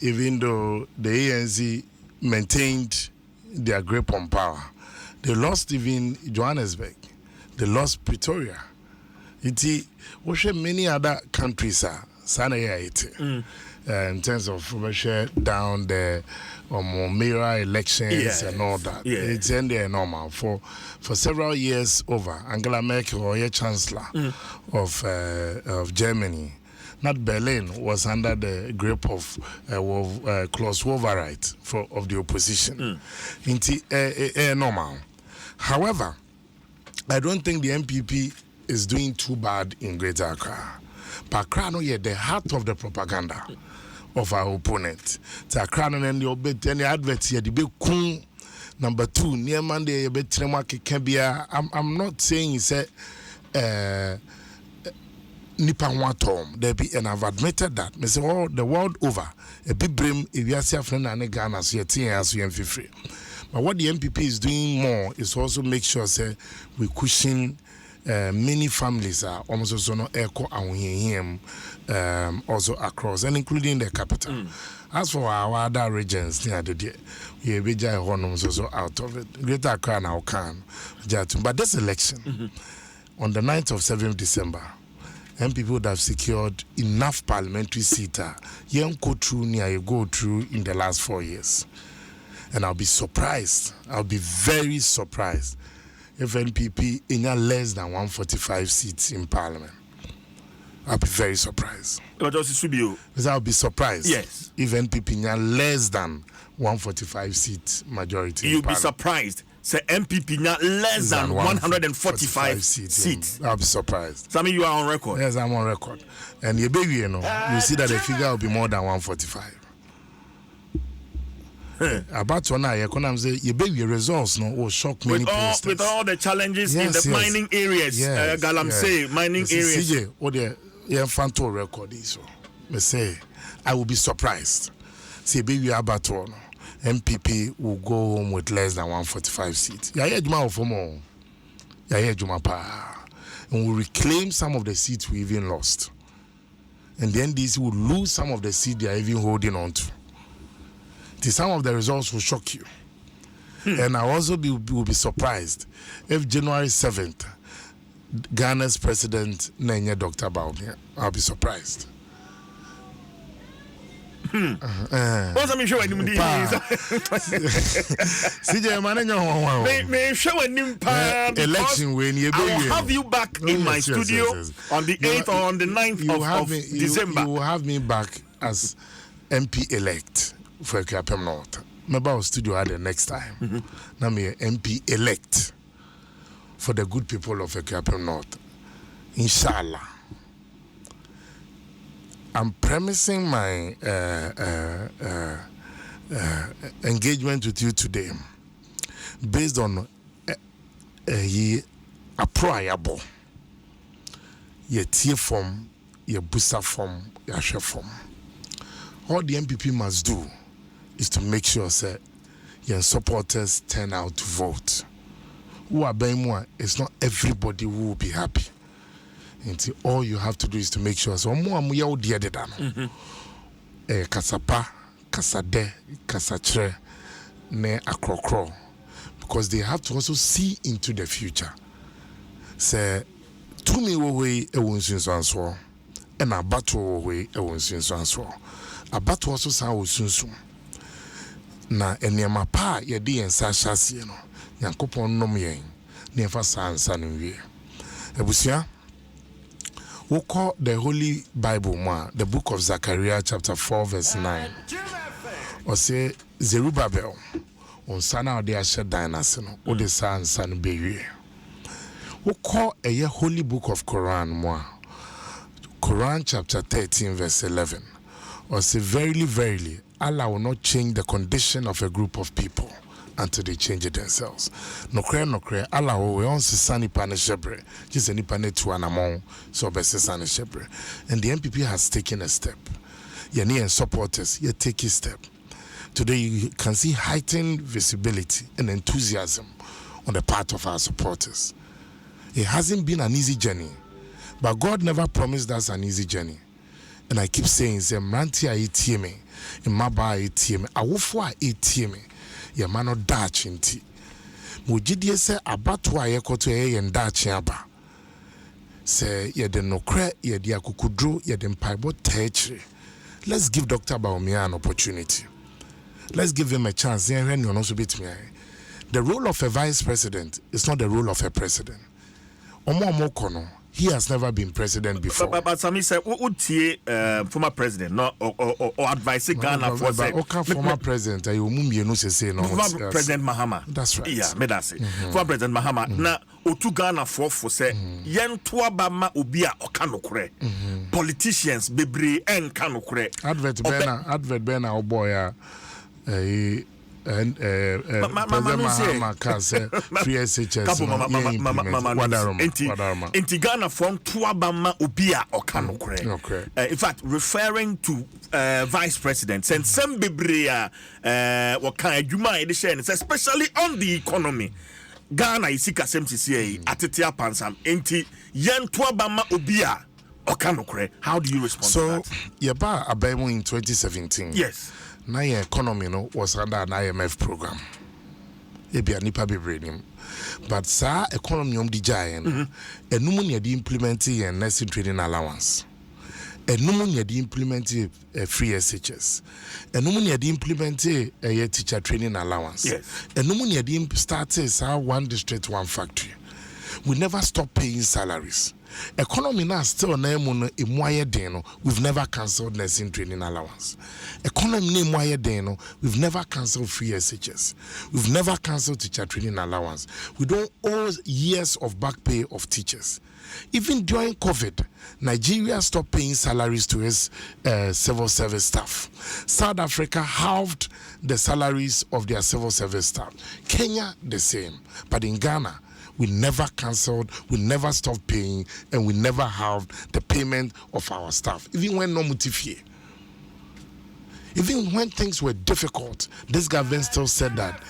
Even though the ANC maintained their grip on power, they lost even Johannesburg. They lost Pretoria. Many other countries are in terms of down the mayoral elections and all that. It's in there normal for several years over. Angela Merkel, or chancellor of Germany, not Berlin, was under the grip of Klaus Wowereit of the opposition. It's normal. However, I don't think the NPP is doing too bad in Greater Accra. But Accra is the heart of the propaganda of our opponent. The Accra and the adverts here, the big kun number 2 near Monday, I'm not saying it's a Nippon Watom. There be, and I've admitted that. I say, the world over, a big brim, if you are suffering and a Ghana, so you're free. But what the NPP is doing more is also make sure we cushion many families are almost also no echo and also across and including the capital. As for our other regions, we also out of it. Greater Accra now can. But this election, on the 9th of 7th December, NPP would have secured enough parliamentary seats. You go through in the last 4 years. And I'll be surprised. I'll be very surprised if NPP in less than 145 seats in Parliament. I'll be very surprised. Because I'll be surprised if NPP in less than 145 seats majority. You'll be surprised. Say NPP in less than 145 seats. I'll be surprised. Sammi, you are on record. Yes, I'm on record. And you see that the figure will be more than 145. About one I can say your baby results will shock many people. With all the challenges in the mining areas, Galamsey mining areas. CJ, what the Fanto record is. Me say I will be surprised. See baby about one MPP will go home with less than 145 seats. And will reclaim some of the seats we even lost. And then these will lose some of the seats they are even holding on to. Some of the results will shock you. And I also will be surprised if January 7th, Ghana's president, Dr. Bawumia, I'll be surprised. What's I'm showing him? Election when you I will have you back in my studio on the 8th or on the 9th of December. You will have me back as MP elect for Akuapem North. Maybe our studio had the next time. Now me MP elect for the good people of Akuapem North. Inshallah. I'm premising my engagement with you today based on ye appropriable ye tier form, ye booster form, ye share form. All the MPP must do is to make sure that your supporters turn out to vote. Who are being more? It's not everybody who will be happy. And all you have to do is to make sure so more muya odi ededano. Kasapa, kasade, kasachre, ne akrokro, because they have to also see into the future. Say, to me way e wonsun so and abato way e wonsun so. Abato also sa wosunsun. Na enema pa ye di ensa hyase no. Yankopon nom yen. Ne fa sansa no wie. Ebusia we call the Holy Bible, the book of Zechariah, chapter 4, verse 9. Or say, Zerubbabel, on Sana de Asher Dynasty, or the San Baby. We call a holy book of Quran, Quran, chapter 13, verse 11. Or say, verily, verily, Allah will not change the condition of a group of people until they change it themselves. No cray, Allah we on Sani Pane Shebre, just any pane to an among so Sani Shebre. And the NPP has taken a step. Your supporters, you take a step. Today you can see heightened visibility and enthusiasm on the part of our supporters. It hasn't been an easy journey, but God never promised us an easy journey. And I keep saying, Mranti ATM, Maba ATM, Awufo ATM, Yamano Dutch inti. Mujidie se abatwa yekoto yen Dutch aba. Se ye de nokre, ye de akukudro, ye de mpaibo techre. Let's give Dr. Bawumia an opportunity. Let's give him a chance. The role of a vice president is not the role of a president. He has never been president before. But Sammi said, former president, no, or advising Ghana for former president. Former President Mahama. That's right. Yeah, me that's it. Former President Mahama. Na otu Ghana for say yen tuabama ubia okanokre. Politicians bebre en kanokre. Advert Bena Oboya. And President Mahama can say free SHS. Inti Ghana from Tuabama Ubia or Kanokre. In fact, referring to vice presidents and some Bibria, what kind of Juma editions, especially on the economy. Ghana is Sika SMCCA, Atitia Pansam, Inti Yen Tuabama Ubia or Kanokre. How do you respond to that? So, Yaba Abemo in 2017. Yes. Na economy was under an IMF program. Ebi anipa bebree. But sa economy di giant. Enumu ne di implementing a nursing training allowance. Enumu ne di implementing a free SHS. Enumu ne di implementing a teacher training allowance. Yes. Enumu ne di started sa one district one factory. We never stop paying salaries. Economy now still na emu imwaye deno. We've never cancelled nursing training allowance. Economy na imwaye deno. We've never cancelled free SHS. We've never cancelled teacher training allowance. We don't owe years of back pay of teachers. Even during COVID, Nigeria stopped paying salaries to its civil service staff. South Africa halved the salaries of their civil service staff. Kenya the same, but in Ghana, we never cancelled, we never stopped paying, and we never halved the payment of our staff. Even when no motifie. Even when things were difficult, this government still said that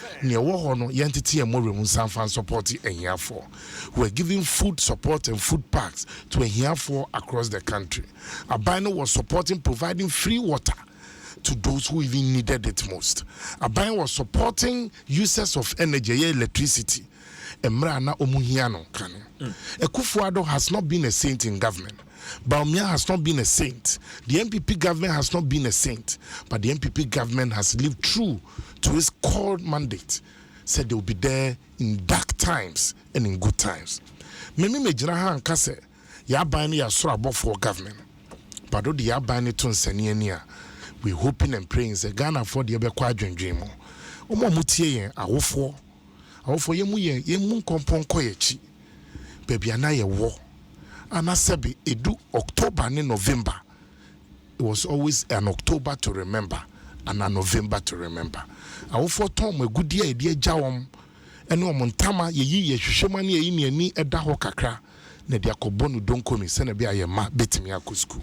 we're giving food support and food packs to a handful across the country. Abino was supporting providing free water to those who even needed it most. Abino was supporting users of energy, electricity. Emrana Omuhiano Kane. Akufo-Addo has not been a saint in government. Bawumia has not been a saint. The NPP government has not been a saint. But the NPP government has lived true to its core mandate. Said they will be there in dark times and in good times. Mimi mejinaha ankase ya bani ya sura for government. But do the ya bani to nseniania. We hoping and praying say Ghana for the ebekwa dwendwemo. Omo mutie yen awofo. For yemu kompon koyechi. Baby anaye war. Anasebi edu October and November. It was always an October to remember and a November to remember. Our for Tom a good dear jawam. And no montama ye shushamani ye ni edaho kakra. Nedia kobonu donko mi senebia ye ma betimi akusku.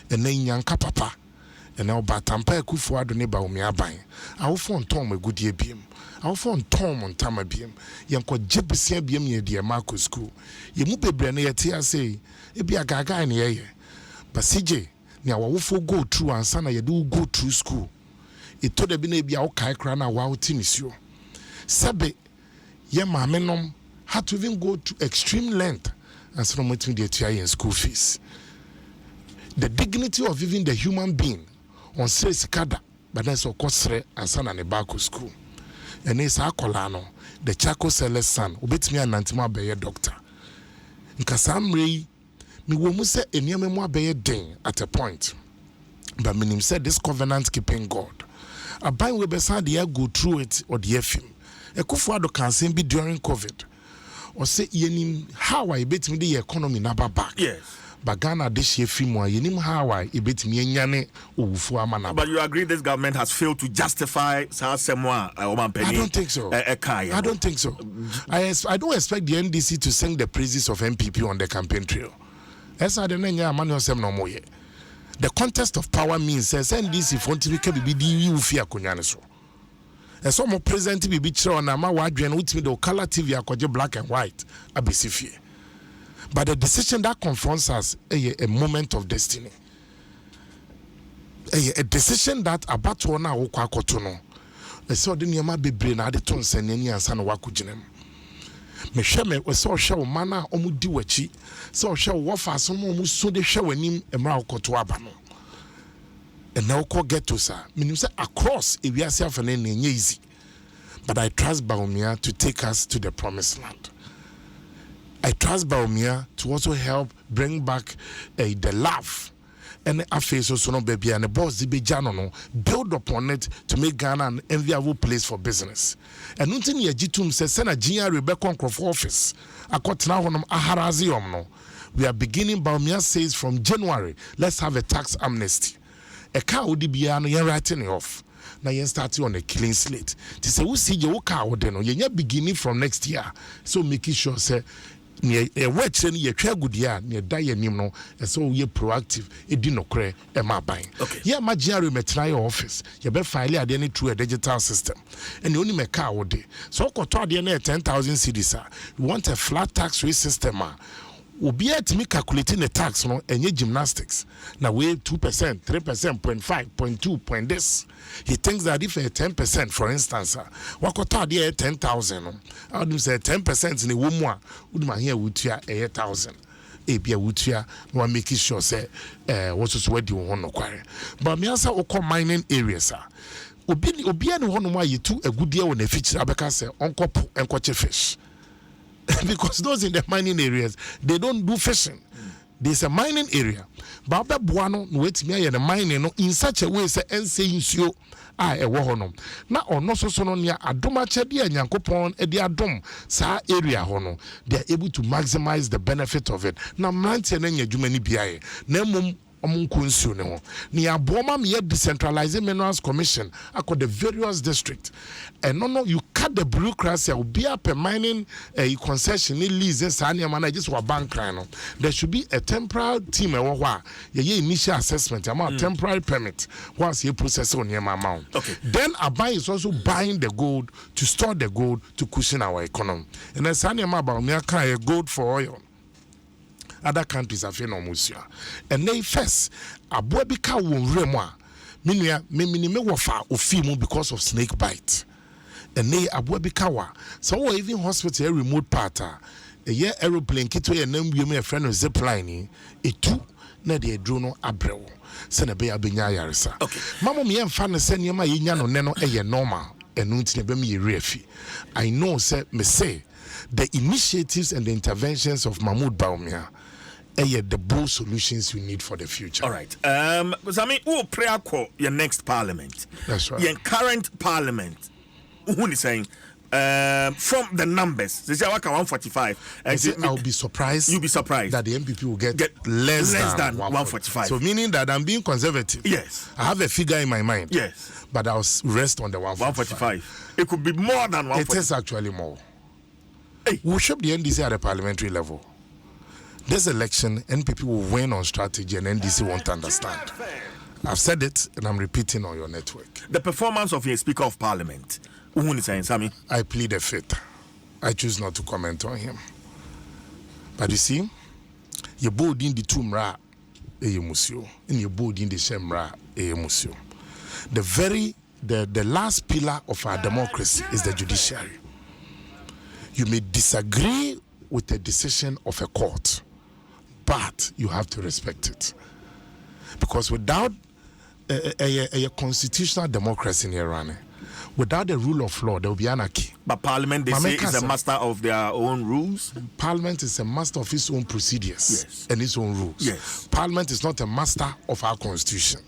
And then yanka papa. And now batampa Akuafo-Addo ne Bawumia ban. Our for Tom a good dear beam. Our phone Tom on Tamabium, Yanko Jebisia Biam ye dear Marco school. Ye mupe brene ye tia say, e be a gaga in ye. But CJ, now wofo go through and sana ye do go through school. It told the bine be a kai crana wow tinisio. Sabe, ye mamenom had to even go to extreme length and so much in the tia in school fees. The dignity of even the human being on says kada, but that's of course and sana ne Barco school. And it's Akolano, the Chaco Seller's son, who beats me an antima be a doctor. In Casamre, me woman said a near memoir be a ding at a point. But Minim said this covenant keeping God. A bind will beside the air go through it or the FM. A Akuafo-Addo can sing be during COVID. Or say, Yenim, how I bet me the economy never back. Yes. Bagana this year film yenim how I ebetimi enyane owufu amana. But you agree this government has failed to justify Sasemwa I don't think so. I don't think so. I don't expect the NDC to sing the praises of NPP on the campaign trail. The contest of power means says NDC for to be you fear kunyaneso. And some present to be on a mawadrian with me the color TV akoje black and white abisifie. But the decision that confronts us a moment of destiny. A decision that about one hour kwakotono. A sudden yama be brain at the tons and any and son wakujinem. Meshame was so show mana omudi wachi, so show wafa some so de show him a mauko abano. And now get to sir. Meaning say across if we are self and easy. But I trust Bawumia to take us to the promised land. I trust Bawumia to also help bring back the love and a face also no baby and the boss no build upon it to make Ghana an enviable place for business. And nothing ye jitum says send a junior Rebecca for office. Akotna honum aharazium no. We are beginning. Bawumia says from January, let's have a tax amnesty. A car would be writing off. Now you starting on a clean slate. To say we see your car would no you're beginning from next year. So making sure say near a wet and ye try good year near die no and so we proactive it did no cray and my buying. Okay. Yeah, my GRE may try your office. You better file it any through a digital system. And you only make car would day. So got 10,000 cedis. You want a flat tax rate system. Obi at me calculating the tax no enye gymnastics. Now we 2%, 3%, 0.5, 0.2, point this. He thinks that if a 10%, for instance, wakota there 10,000. I would say 10% in a woman would my here would you 8,000. Ebia wutia no making sure say what is where you want to acquire. But me answer oko mining areas obi and one why you took a good deal when a feature abeka say onko enkoche fish. Because those in the mining areas, they don't do fishing. There's a mining area. Baba Buano, wait me the mining in such a way, say, and saying so. I a wohonom. Now, or no so near Adoma Chedia and Yankopon, and the Adom, Sa area hono. They are able to maximize the benefit of it. Now, Mantian and Yajumani BI, Nemum. Ni aboma me decentralizing minerals commission across the various districts. And no, you cut the bureaucracy. Will be up a mining a concession lease and sanya man just wa bank crano. There should be a temporary team ye initial assessment amount temporary permit once you process on your amount. Okay. Then a buyer is also buying the gold to store the gold to cushion our economy. And then sanya about me a gold for oil. Other countries have no musia. And they first, a boy become remwa. Minia, me wafa ofimu because of snake bite. And they a boy bekawa. So even hospital a remote part. A year aeroplane kito ya name you a friend of ziplining. A two na de drono abrel. Send a bear binya yarisa. Okay. Mama me and fan send yama yinyano neno a normal. And nunti be me refi. I know me say the initiatives and the interventions of Mahmoud Bawumia the bold solutions we need for the future. All right. Sammi, who pray for your next parliament? That's right. Your current parliament, who is saying from the numbers, they say 145. I'll be surprised. You'll be surprised that the MPP will get less than 145. So meaning that I'm being conservative. Yes. I have a figure in my mind. Yes. But I'll rest on the 145. It could be more than 145. It is actually more. Hey. We'll shape the NDC at a parliamentary level. This election, NPP will win on strategy and NDC won't understand. I've said it and I'm repeating on your network. The performance of your Speaker of Parliament, who is saying, Sammi? I plead the fifth. I choose not to comment on him. But you see, you bold in the tumra, musio, and you bold in the shemra, musio. The last pillar of our democracy is the judiciary. You may disagree with the decision of a court, but you have to respect it. Because without a constitutional democracy in Iran, without the rule of law, there will be anarchy. But Parliament, they say, is a master of their own rules? Parliament is a master of its own procedures and its own rules. Yes. Parliament is not a master of our constitution.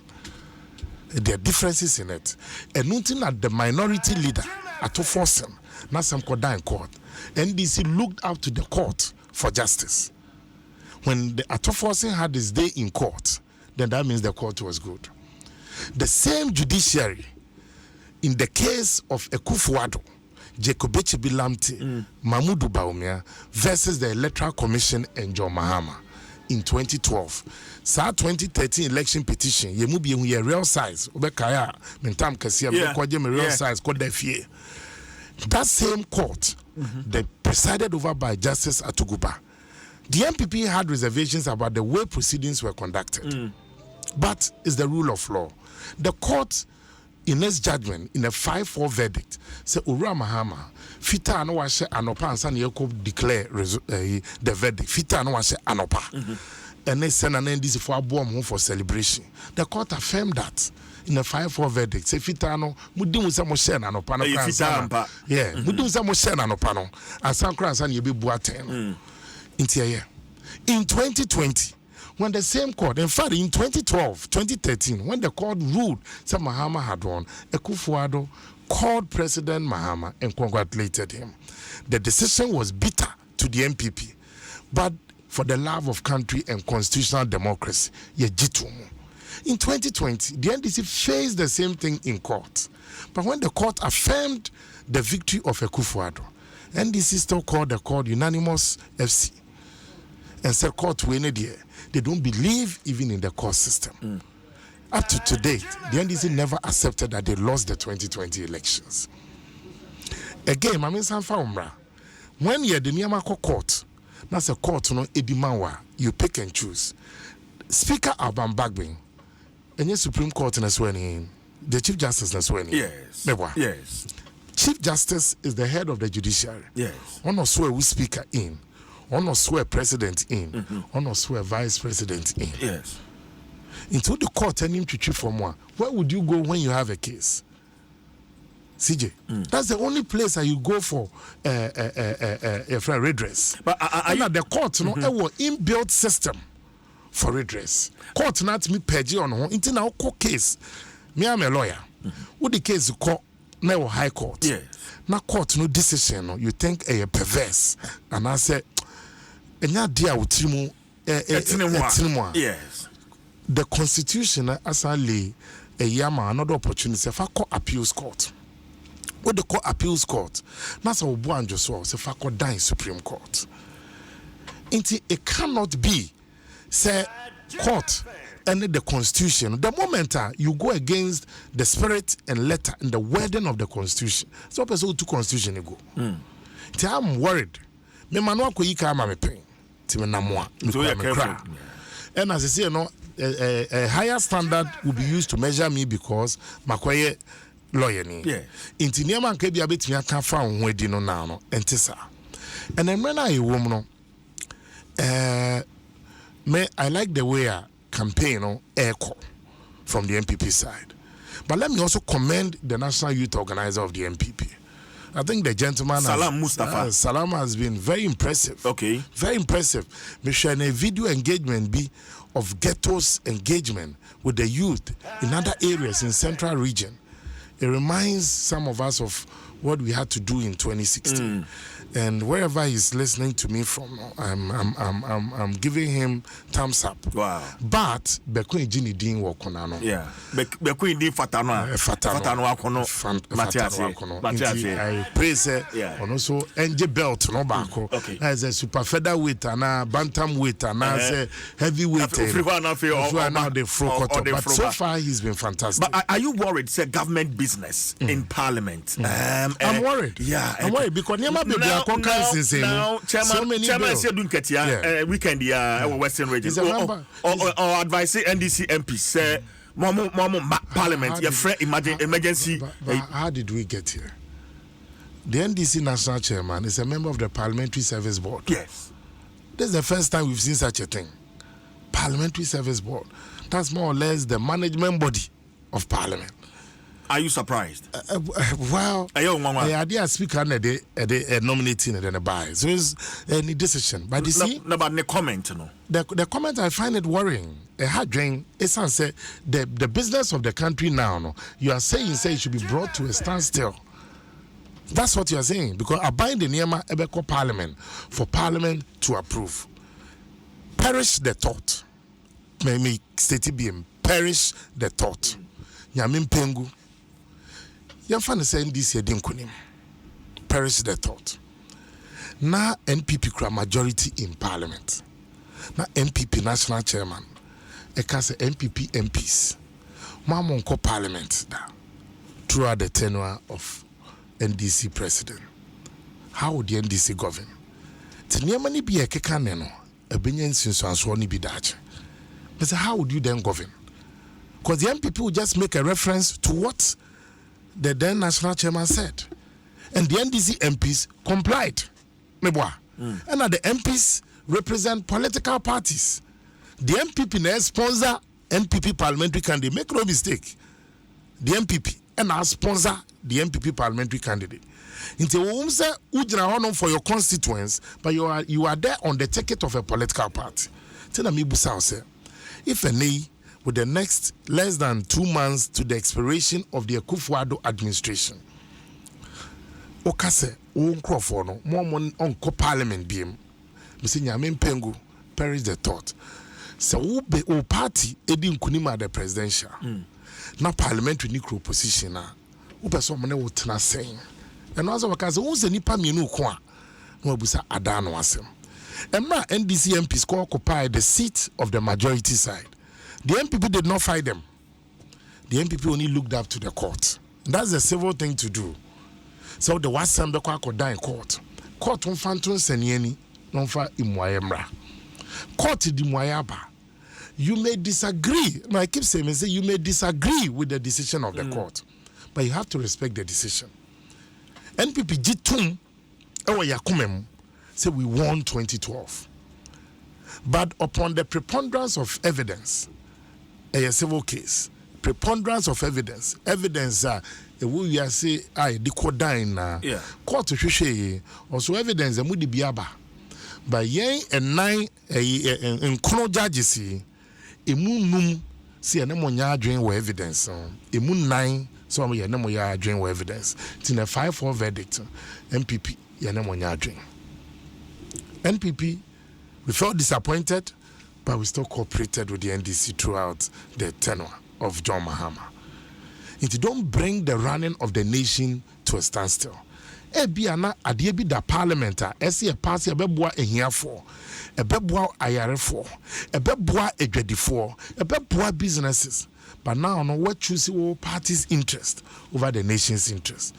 There are differences in it. And nothing that the minority leader at forcing, not some court in court. NDC looked up to the court for justice. when the Atoforcing had his day in court, then that means the court was good. The same judiciary, in the case of Akufo-Addo, Jacob Bilamte, Mahmoud Bawumia versus the Electoral Commission and John Mahama in 2012. Sa 2013 election petition, ye mu bi hu ye real size. Obekaya, mentam kese obekwaje me real size ko da fie. That same court, they presided over by Justice Atuguba. The NPP had reservations about the way proceedings were conducted. But it's the rule of law. The court, in its judgment, in a 5-4 verdict, said Ura Mahama, Fita no washe anopa and San Yoko declare the verdict. Fita no washe anopa. And they send an end for a bomb for celebration. The court affirmed that in a 5-4 verdict. Say Fita no, mudim sa mo share anopa no kran. Yeah, mudim sa mo share anopa no. And San Kran San Yebi Buaten. In 2020, when the same court, in fact, in 2012, 2013, when the court ruled that Mahama had won, Akufo-Addo called President Mahama and congratulated him. The decision was bitter to the NPP, but for the love of country and constitutional democracy, in 2020, the NDC faced the same thing in court. But when the court affirmed the victory of Akufo-Addo, NDC still called the court unanimous FC and said court winner there. They don't believe even in the court system. Up to date, the NDC never accepted that they lost the 2020 elections. Again, I mean, when you're the Niamako court, that's a court, you pick and choose. Speaker Alban Bagbin, and your Supreme Court in Swearing, the Chief Justice in Swearing. Yes. Yes. Chief Justice is the head of the judiciary. Yes. One or swear we speaker in. One or swear president in, one or swear vice president in. Yes. Into the court and him to choose from one. Where would you go when you have a case? CJ, that's the only place that you go for a redress. But the court, no, it was inbuilt system for redress. Court not me page on one. Into now court case. Me I'm a lawyer. What the case court now high court? Yes. Now court no decision. No, you think a perverse, and I say. Yes. The constitution as I lay a yama another opportunity if I call appeals court. What the court appeals court? That's a one just was if I call dying Supreme Court. It cannot be say court and the constitution. The moment you go against the spirit and letter and the wording of the constitution, so person to constitution you go. I'm worried. Me manwa ko yi ka ma me pen. And as I say, a higher standard will be used to measure me because Makwaye lawyer ni. Inti niama nke bia betumi aka fa ho adi no na no entisa. And then when I woman I like the way a campaign echo from the NPP side. But let me also commend the National Youth Organizer of the NPP. I think the gentleman Salam has been very impressive. Okay. Very impressive. We share a video engagement of ghettos engagement with the youth in other areas in Central Region. It reminds some of us of what we had to do in 2016. And wherever he's listening to me from, I'm giving him thumbs up. Wow. But Bekun Jini din wakonano. Yeah. Bekun din fatano wakono. Matiasi. I praise and also NJ belt no bako. Okay. As a super featherweight and bantam weight and as a heavyweight. But so far he's been fantastic. But are you worried? Say government business in Parliament. I'm worried. Yeah. I'm worried because now, Chairman said weekend Western region or advise NDC MP say Parliament imagine emergency. How did we get here? The NDC National Chairman is a member of the Parliamentary Service Board. Yes. This is the first time we've seen such a thing. Parliamentary Service Board. That's more or less the management body of Parliament. Are you surprised? Well, the idea speaker and the nominating and then a buy. So it's any decision. But you see, about the comment, no. The comment I find it worrying. A hard drain. It's say the business of the country now. No, you are saying it should be brought to a standstill. That's what you are saying because I bind the Niama Ebeko Parliament for Parliament to approve. perish the thought. May me state BM perish the thought. Yamin pengu. Yamfana say this year dinkunim. Perish the thought. Now NPP kura majority in parliament. Now NPP national chairman. I can say NPP MPs. Mamonko parliament da. Throughout the tenure of NDC president. How would the NDC govern? Tiniamani be a kekaneno. A binyan since answani be dache. But how would you then govern? Because the MPP will just make a reference to what the then national chairman said. And the NDC MPs complied. And now the MPs represent political parties. The MPP now sponsor NPP parliamentary candidate. Make no mistake. The MPP and now sponsor the MPP parliamentary candidate. Into for your constituents, but you are there on the ticket of a political party. Tell me, if any, with the next less than 2 months to the expiration of the Akuapem administration, Okase, no more money on parliament BM. Mr. Nyamin Pengu, perish the thought. So, be o party, Edim Kunima the presidential. Now, parliamentary Nikro position, Upa money will tell us saying. And also, because who's the Nipa Minu Kwa, no Busa Adano Wasem. And now, NDC MPs occupy the seat of the majority side. The MPP did not fight them. The MPP only looked up to the court. That's a civil thing to do. So the Wasam Bekwa die in court. Court on Phantom Senieni, non fa Imwayemra. Court di Mwayaba. You may disagree. I keep saying, you may disagree with the decision of the court, but you have to respect the decision. NPP Jitum, Ewa Yakumem, say we won 2012. But upon the preponderance of evidence, a civil case, preponderance of evidence we are say the codine court to shushe also evidence and mudi biaba but yen and 9 in chrono judges emunum see an monya adwen with evidence emun 9 so am ye na moya adwen with evidence tin a 5-4 verdict MPP ye na monya adwen NPP we felt disappointed, but we still cooperated with the NDC throughout the tenure of John Mahama. If you don't bring the running of the nation to a standstill, Ebiana Adiebi da parliament, a pass a beboa a here for, a beboa ayare for, a beboa a dready for, a beboa businesses. But now, no what choosing all parties' interest over the nation's interest.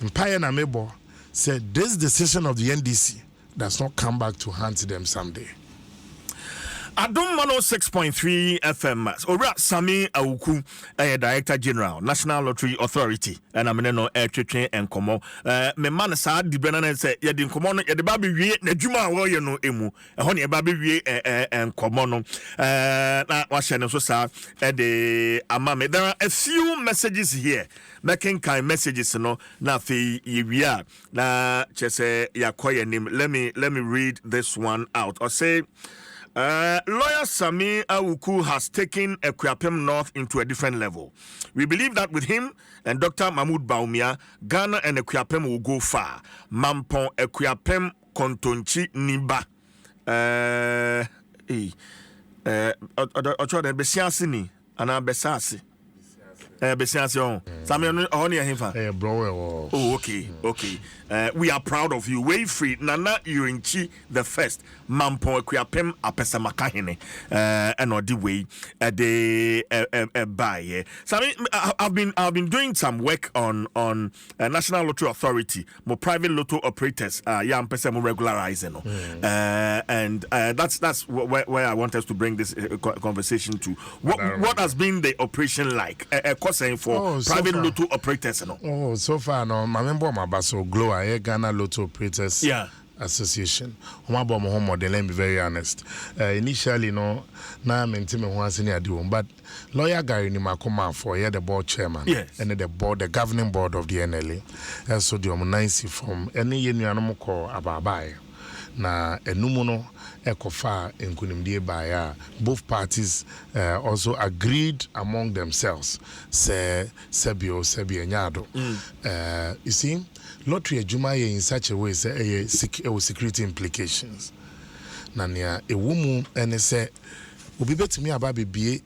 Empire Namebo said this decision of the NDC does not come back to haunt them someday. Adom 106.3 FM. Ora Sammi Awuku, Director General, National Lottery Authority, and I'm no air trade and Como. Me man sad di Brennan say, Yadin Comono, Yadababi, Nejuma, Royal no emu, a honey baby and Comono. Washington so sad at the Amame. There are a few messages here. Making kind messages, no, na fi yia na chese yakoye name. Let me read this one out. Or say, lawyer Sammi Awuku has taken Akuapem North into a different level. We believe that with him and Dr. Mahmoud Bawumia, Ghana and Akuapem will go far. Mampon Akuapem Kontonchi Niba. Ocho besiasi ni ana besasi. Besiasi Sammi on here himfa. Bro. Oh, okay. We are proud of you. Way free. Nana Yurinchi the first. Mampo Akuapem apesa makahene. And or the way the buy. Sammi, I've been doing some work on National Lottery Authority, more private lotto operators. Yeah, I'm more regularizing. And that's where I want us to bring this conversation to. What has been the operation like? For private lotto operators. So far, no. My member, my basso glow. Ghana Lotto Operators Association. Let me be very honest. Initially, no, na maintain me but lawyer Gary Nimakoma for the board chairman and the governing board of the NLA. So the nice from any union call ababai. Na enumuno ekofa enkunimdie baya. Both parties also agreed among themselves. Sebio nyado. You see, lottery ejuma in such a way say security implications. na nea ewumu ene se obi betumi aba bebie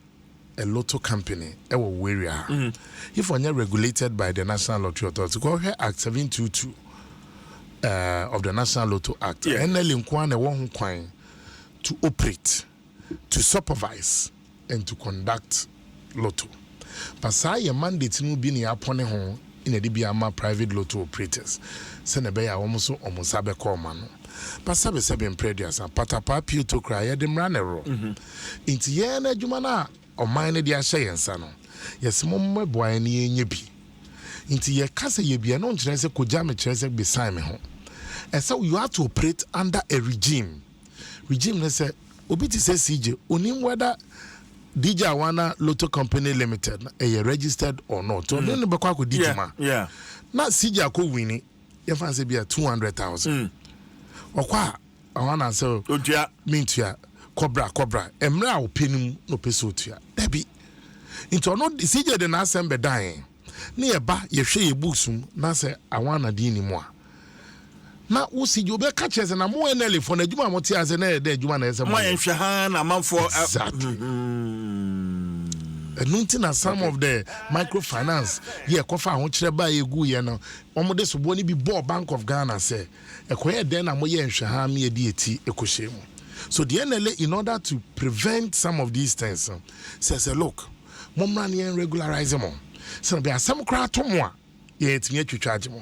a lotto company ewo area if one regulated by the National Lottery Authority go here Act 722 of the National Lotto Act NLA nkwa na wo kwan to operate, to supervise and to conduct lotto but say mandate no bi ne apone ho in a DBA private lotto operators send a bear almost sabe call man but sabe previous and patapa to cry them ranero into yena jumana or mine dia shayensa no yes mom boy ni nyebi into ye kasa ye bia no nkyerɛ sɛ kogya me kyerɛ sɛ beside me ho and so you have to operate under a regime na say obi ti say CJ onim whether DJ Awana Lotto Company Limited are registered or not. So then be kwa ko dijima. Yeah. Na CJ ako wini ye fan say be 200,000. Okwa Awana say odia mintua cobra emra openim no peso tua. Debi. Into no CJ de na assemble dan. Na ye ba ye hwe ye booksum na say Awana di ni mo a. Na wo si jo be ka chese na mo NLA for na djuma mo ti ase na de djuma na ese mo enhwe ha na manfo nunti na some of the microfinance ye kofa ho kire ba egu ye no omo de so bo ni bi ball Bank of Ghana say ekoye den na mo ye enhwe ha me de eti ekohye mu. So the NLA, in order to prevent some of these things, says look mo mra ne regularize mo so be asem kra to mo yeah, it's me to charge more.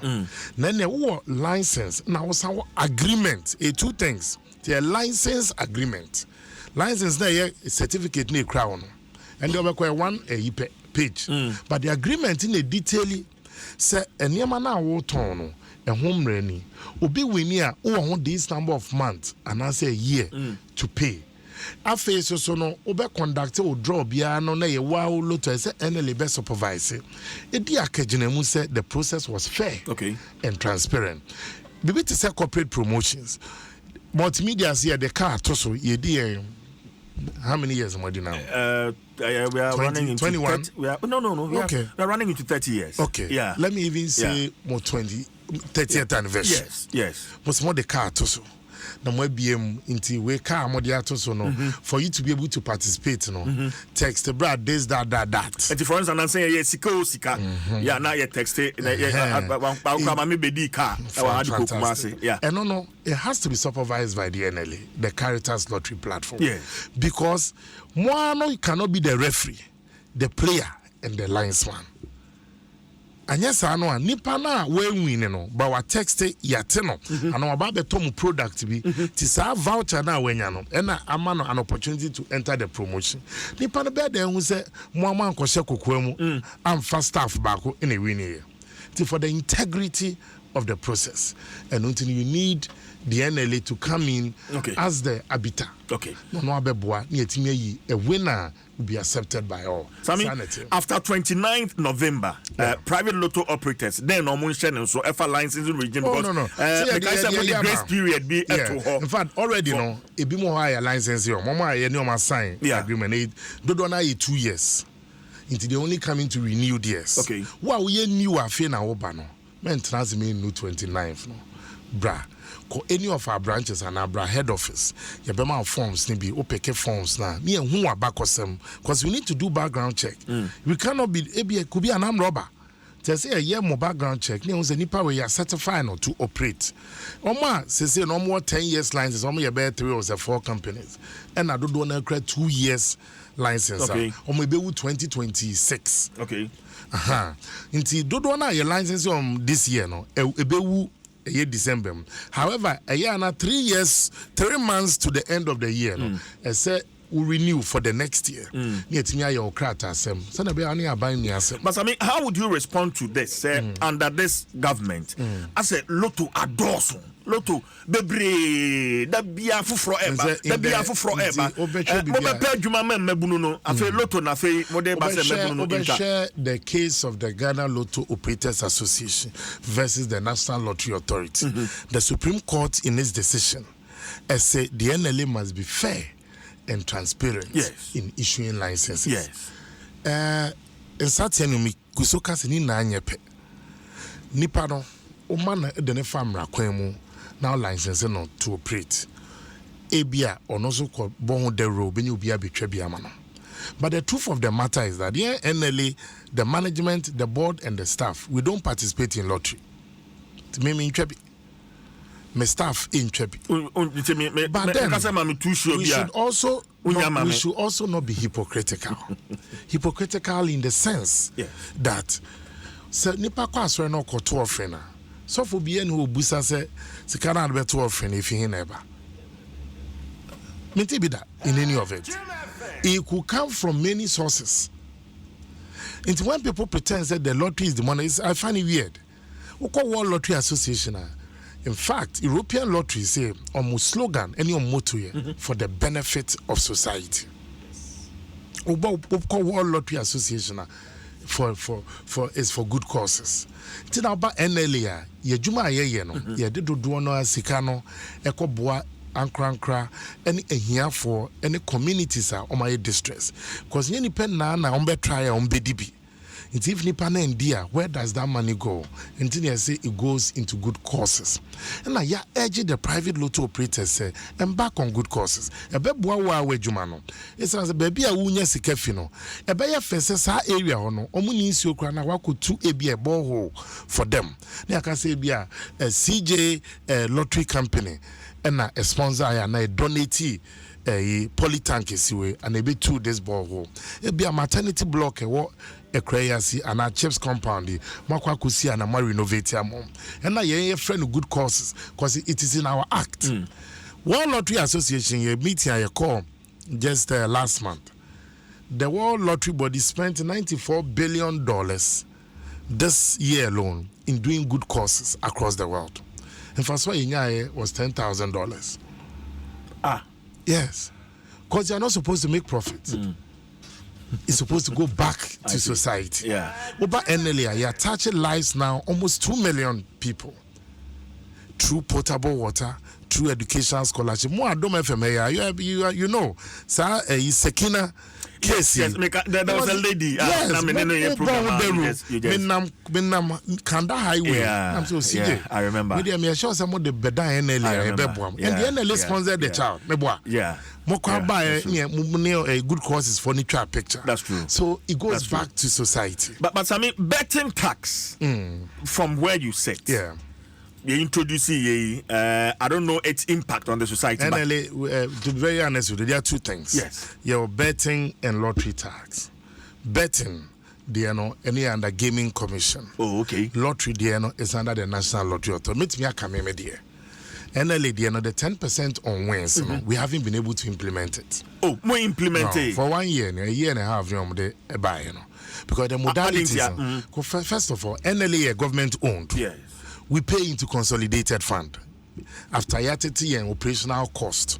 Then there was license. Now also agreement. Two things. The license agreement. License there certificate ne crown. And there were one page. But the agreement in the detail say any man na wo ton no home reni obi winia o this number of months and I say year to pay. Afe so no obe conduct o draw bia no na ye wa lotto say NLA be supervise e di akagina mu say the process was fair and transparent. Bibi to say corporate promotions multimedia say the car to so ye di how many years more now? We are 20, running into 21. 30, we are we are running into 30 years. Okay. Yeah. Let me even say more 30th anniversary. Yes. But more the car to so. Na mo biem inti we car mo dia to so no for you to be able to participate no text brad this that and for instance I'm saying yes sika yeah now you text ba me bedi car yeah and no it has to be supervised by the NLA, the Caritas Lottery platform. Yes, because you cannot be the referee, the player and the linesman. Anyesa ano nipa na we win no ba wa text yate no ana wa ba beto mu product bi ti sa voucher na wenya no na ama no an opportunity to enter the promotion nipa no be den hu se mo ama nkɔhye kokwa mu amfa staff baako in a win here for the integrity of the process and until you need the NLA to come in as the arbiter. No abeboa na yetimi yi a winner will be accepted by all. Sammy, after 29th November, private lotto operators then no mun share so ever licensing region because the guys have the grace period be in fact already no e bi mo higher license here mo ma ye ne o sign agreement do na 2 years until they only coming to renew theirs. Wa we new afi na wo ba no men trans me no 29th no bra any of our branches and our head office your bema forms ni bi opeke forms na me hu abakosem because we need to do background check. We cannot be could be an armed robber. They say a year more background check. Ni unse nipa we are certified no to operate. Oma say no more 10 years license. Oma be 3 or 4 companies. And I don't na create 2 years license. Oma be 2026. Inti do na your license this year no. Ebewu a December. However, a year and 3 years, 3 months to the end of the year, I say we renew for the next year. But I mean, how would you respond to this under this government? I said, Lotto adores. Lotto bebre da bia fufro eba da bia fufro eba mo be pedjuma mebunu no afi Lotto na afi mo de ba se mebunu no share the case of the Ghana Lotto Operators Association versus the National Lottery Authority. The Supreme Court in its decision has said the NLA must be fair and transparent in issuing licenses. In certain mi kusoka se ni na anyepe nipa no o man de ne famra kwan mu now license not to operate. ebia or also called bon de ro ben you be a bitrebiamano. But the truth of the matter is that here NLA, the management, the board, and the staff, we don't participate in lottery. To me, my staff in Trebi. But then we should also not be hypocritical. Hypocritical in the sense that nipa kwa asore no koto ofrena. So for bien who busa se sikana beto ofrena if he never. Minti be that in any of it. It could come from many sources. And when people pretend that the lottery is the money, I find it weird. We call World Lottery Association. In fact, European lottery say almost slogan any motto for the benefit of society. We call World Lottery Association is for good causes. Tina about NLA, ye juma ye no, ye did do no sikano, eko boa ankra any here for any communities are on my distress. Because any pen na umbe try umbe dibi. It's if nipa na India, where does that money go? Until I say it goes into good causes. And I urge the private lotto operators say embark on good causes. Ebe bua we jumano. It's as a baby a wunya sikefino. Ebe ya fences sa area hono. Omu ni isi okra na wako tu ebi a borehole for them. Ni aka say bia CJ lottery company and a sponsor and a donate a polytank isiwe and ebe two this borehole. Ebi a maternity block a crayasi and our chips compound makwa kusi and a renovate among and I friend good causes because it is in our act. World Lottery Association a meeting I call just last month. The World Lottery body spent $94 billion this year alone in doing good causes across the world. And for so was $10,000. Yes, because you are not supposed to make profit. It's supposed to go back to society. Over NLA, you are touching lives now, almost 2 million people. Through potable water, through educational scholarship. More Adom FM, you know, sir, Sekina case. Yes, there was a lady. Kanda Highway. I'm so CJ. I remember. I'm sure some of the Beda NLA, and the NLA sponsored the child. A good causes for nature picture. That's true. So it goes back to society. But Sammi, betting tax from where you sit. Yeah. You introduce I don't know its impact on the society. NLA, to be very honest with you, there are two things. Yes. Your betting and lottery tax. Betting, any under gaming commission. Oh, okay. Lottery, is under the National Lottery Authority. Meet me a kameme there. NLA, the 10% on wins, we haven't been able to implement it. Oh, more implement it? For 1 year, a year and a half, buy, because the modalities, first of all, NLA are government owned. Yes. We pay into consolidated fund. After yatiti and operational cost,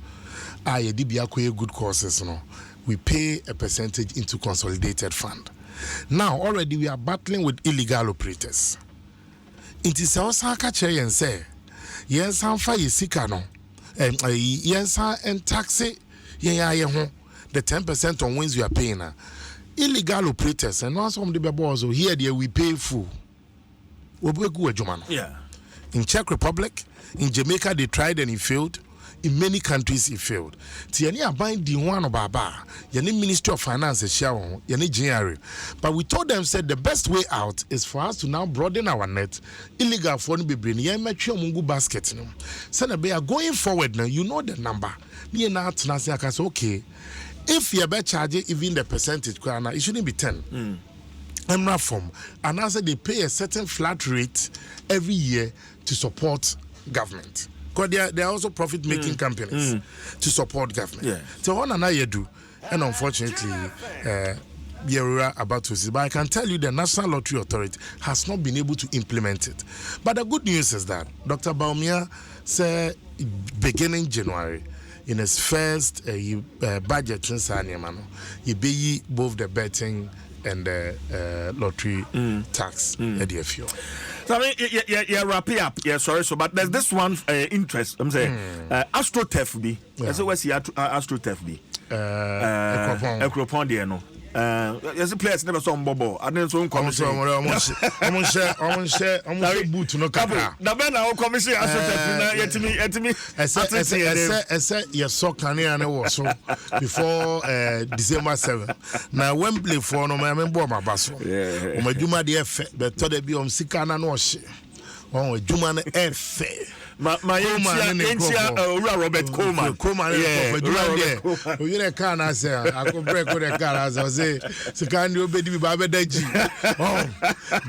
good courses, we pay a percentage into consolidated fund. Now, already we are battling with illegal operators. It is also catchy and say, yes, I'm fine, Sikano, yes, and taxi, the 10% on wins we are paying. Illegal operators, and once from the babos here, we pay full. Yeah. In Czech Republic, in Jamaica, they tried and it failed. In many countries, it failed. Tiani are buying the one of Baba, yani Ministry of Finance, yani judiciary. But we told them, said the best way out is for us to now broaden our net. Illegal for be bring yan metro mungu basket. So they are going forward now. You know the number. Me na say okay. If you be charge even the percentage, it shouldn't be 10. I'm not from. And as they pay a certain flat rate every year to support government. Because they are also profit-making companies to support government. Yeah. So what I do, and unfortunately, we are about to see. But I can tell you the National Lottery Authority has not been able to implement it. But the good news is that Dr. Bawumia said beginning January, in his first budget, he be both the betting and the lottery tax at the FU. So I mean, yeah, wrap it up. Yeah, sorry. So, but there's this one interest. I'm saying, AstroTurf be. So what's the AstroTurf be? Akuapem there no. Yes, players never saw Bobo. I didn't so commission. Almost boot no capra. The man our commission yet me. I said yes, so can also before December 7. Now Wembley for no man bomb my basso. My Juma the F, but to be on Sikana no she. Oh, Juma F. My Robert Coleman. You can't answer. I could break with a car as I say. So can you be Baba Deji?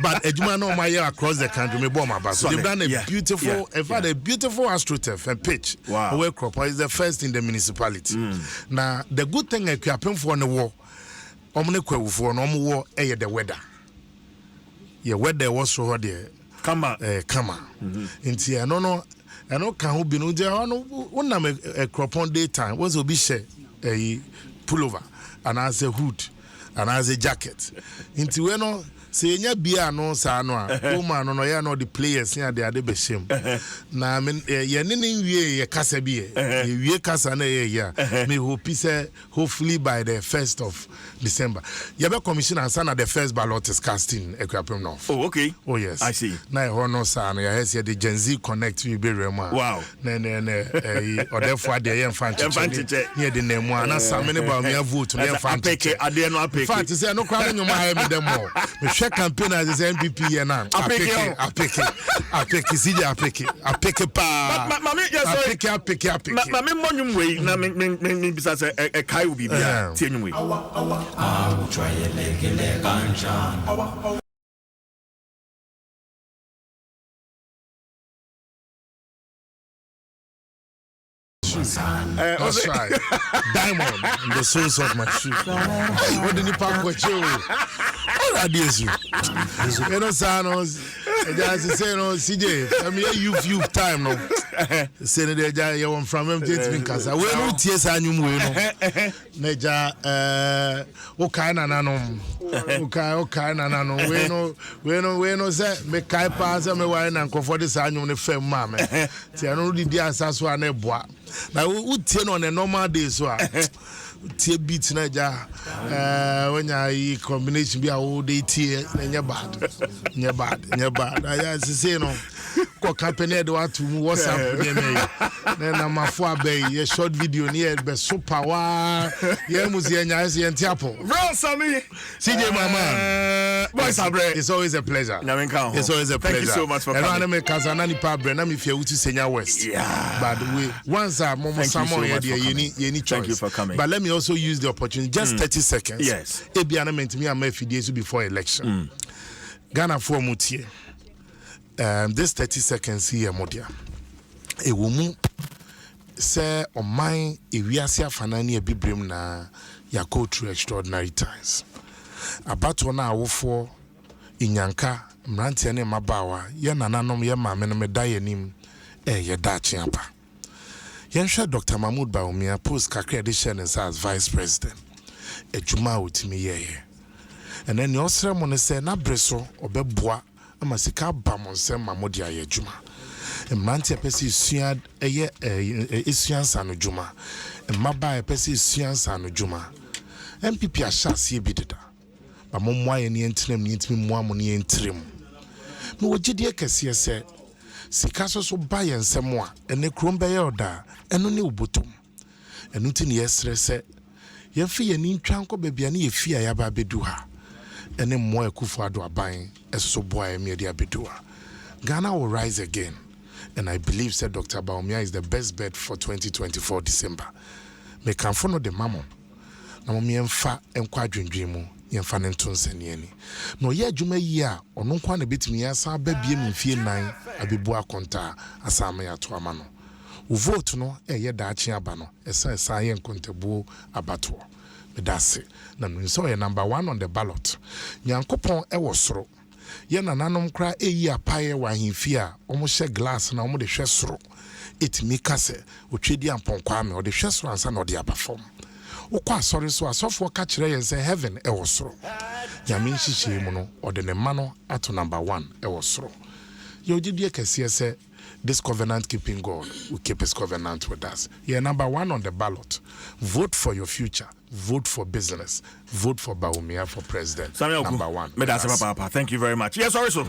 But Ejumano Maya across the country, me bomb about. So they've done a beautiful, in fact, a beautiful astroturf and pitch. Wow. Away crop is the first in the municipality. Now, the good thing I can for the war, Omnique for no more, the weather. Your weather was so there. Come on. Into I no can who be no one a crop on daytime was will be share a pullover and as a hood and as a jacket. Into say nya bia no sa no a woman no ya no the players nya they are the beshim na me ye ne wie ye kasa bi ye wie kasa na ye ya me hope say hopefully by the 1st of December ye be commission and na the first ballot is casting Akuapem North. Oh okay. Oh yes, I see. Na ho no sa no ya say the Gen Z connect we be rema. Wow. Na or therefore the ye fan chiche ye the name na Sammi Awuku vote no ye fan chiche ade no apeke. Fact say no kwa no ma ha me dem more campaign as NPP here now. Apeke pa. Mami apeke. Mami monyum way na me bisa say e kai obi bia tie nyum way. Try leg ganja. That's right. Diamond in the soles of my shoe. What did you pack with you? What are you? You know, Sanos. Just say no, CJ. I mean, youth time no. Say that you want from him to Casa. We no tears and you know. Neja, okay, no. We no say me kai pass me wine and comfort this annual ne fem mama. Ti anu di dia saso ane boa. Na we tie no on a normal day so a tie beat na ja when ya combination be a whole day tie nya bad. I say no ko company do atu WhatsApp me na mafo abey ye short video ni be super wa ye muzie nya ye ntiapo bro Sammy CJ mama boys abre it's always a pleasure. It's always a pleasure. Thank you so much for coming. And me kazana ni pa bre na me fia utu Senya West. Yeah. But we once momo samo ye ni choice. Thank you for coming. But let me also use the opportunity just 30 seconds. Yes. Ebiana mentimi am afidie before election. Ghana for mutie. This 30 seconds here modia. E womu say on my ewiase afanani ebibrem na ya go through extraordinary times. About one hour for inyanka mrantie ne mabawa ye nananom ye maame no medaye nim ye dachi apa. Yensha Dr. Mahmoud Bawumia post kakra edition as vice president. Ejuma utimi ye. And then your ceremony say na breso obeboa amasika ba monse Mahmoud ya ejuma. Mrantie pesi sua eye esuansa no juma. Maba pesi esuansa no juma. NPP ashasi ebidida. Ba momwa ye ne entrem ne ntimi moa mo ne entrem. Me wogide kese se sika so ba ye nsem a ene krom be ye oda eno ne obotom. Eno ti ne yesre se ye fi ye ni ntwa nko bebia ne ye fi ya ba bedu ha. Ene mo ekufo ado aban eso boa ye me dia bedu ha. Ghana will rise again. And I believe said Dr. Bawumia is the best bet for 2024 December. Me kan fono de mamo. Na mo me mfa enkwa adwendwen mu yemfa ne ntonsane ani. No ye adwuma yi a ono kwa na betimi ya sa ba bie mfie nan abebu akonta asama ya to ama no. Wo vote no ye daachi aba no esa ye nkontabuo abato. Me dase na no so ye number 1 on the ballot. Nyankopon e wo soro. Ye nananom kra eyi apaye wa himfi a omo hye glass na omo de hwe soro. Etimi kase otwedi amponkwa me o de hwe soro ansa na o de abafom. Ukwa sorry so asofo ka kire yen say heaven e wo soro. Nyame nhihye mu no o de ne ma no ato number 1 e wo soro. Ye ogidie kase se this covenant keeping God will keep his covenant with us. Yeah, number 1 on the ballot. Vote for your future. Vote for business. Vote for Bawumia for president. Sammi Awuku, number 1. Thank you very much. Yes, sorry, so.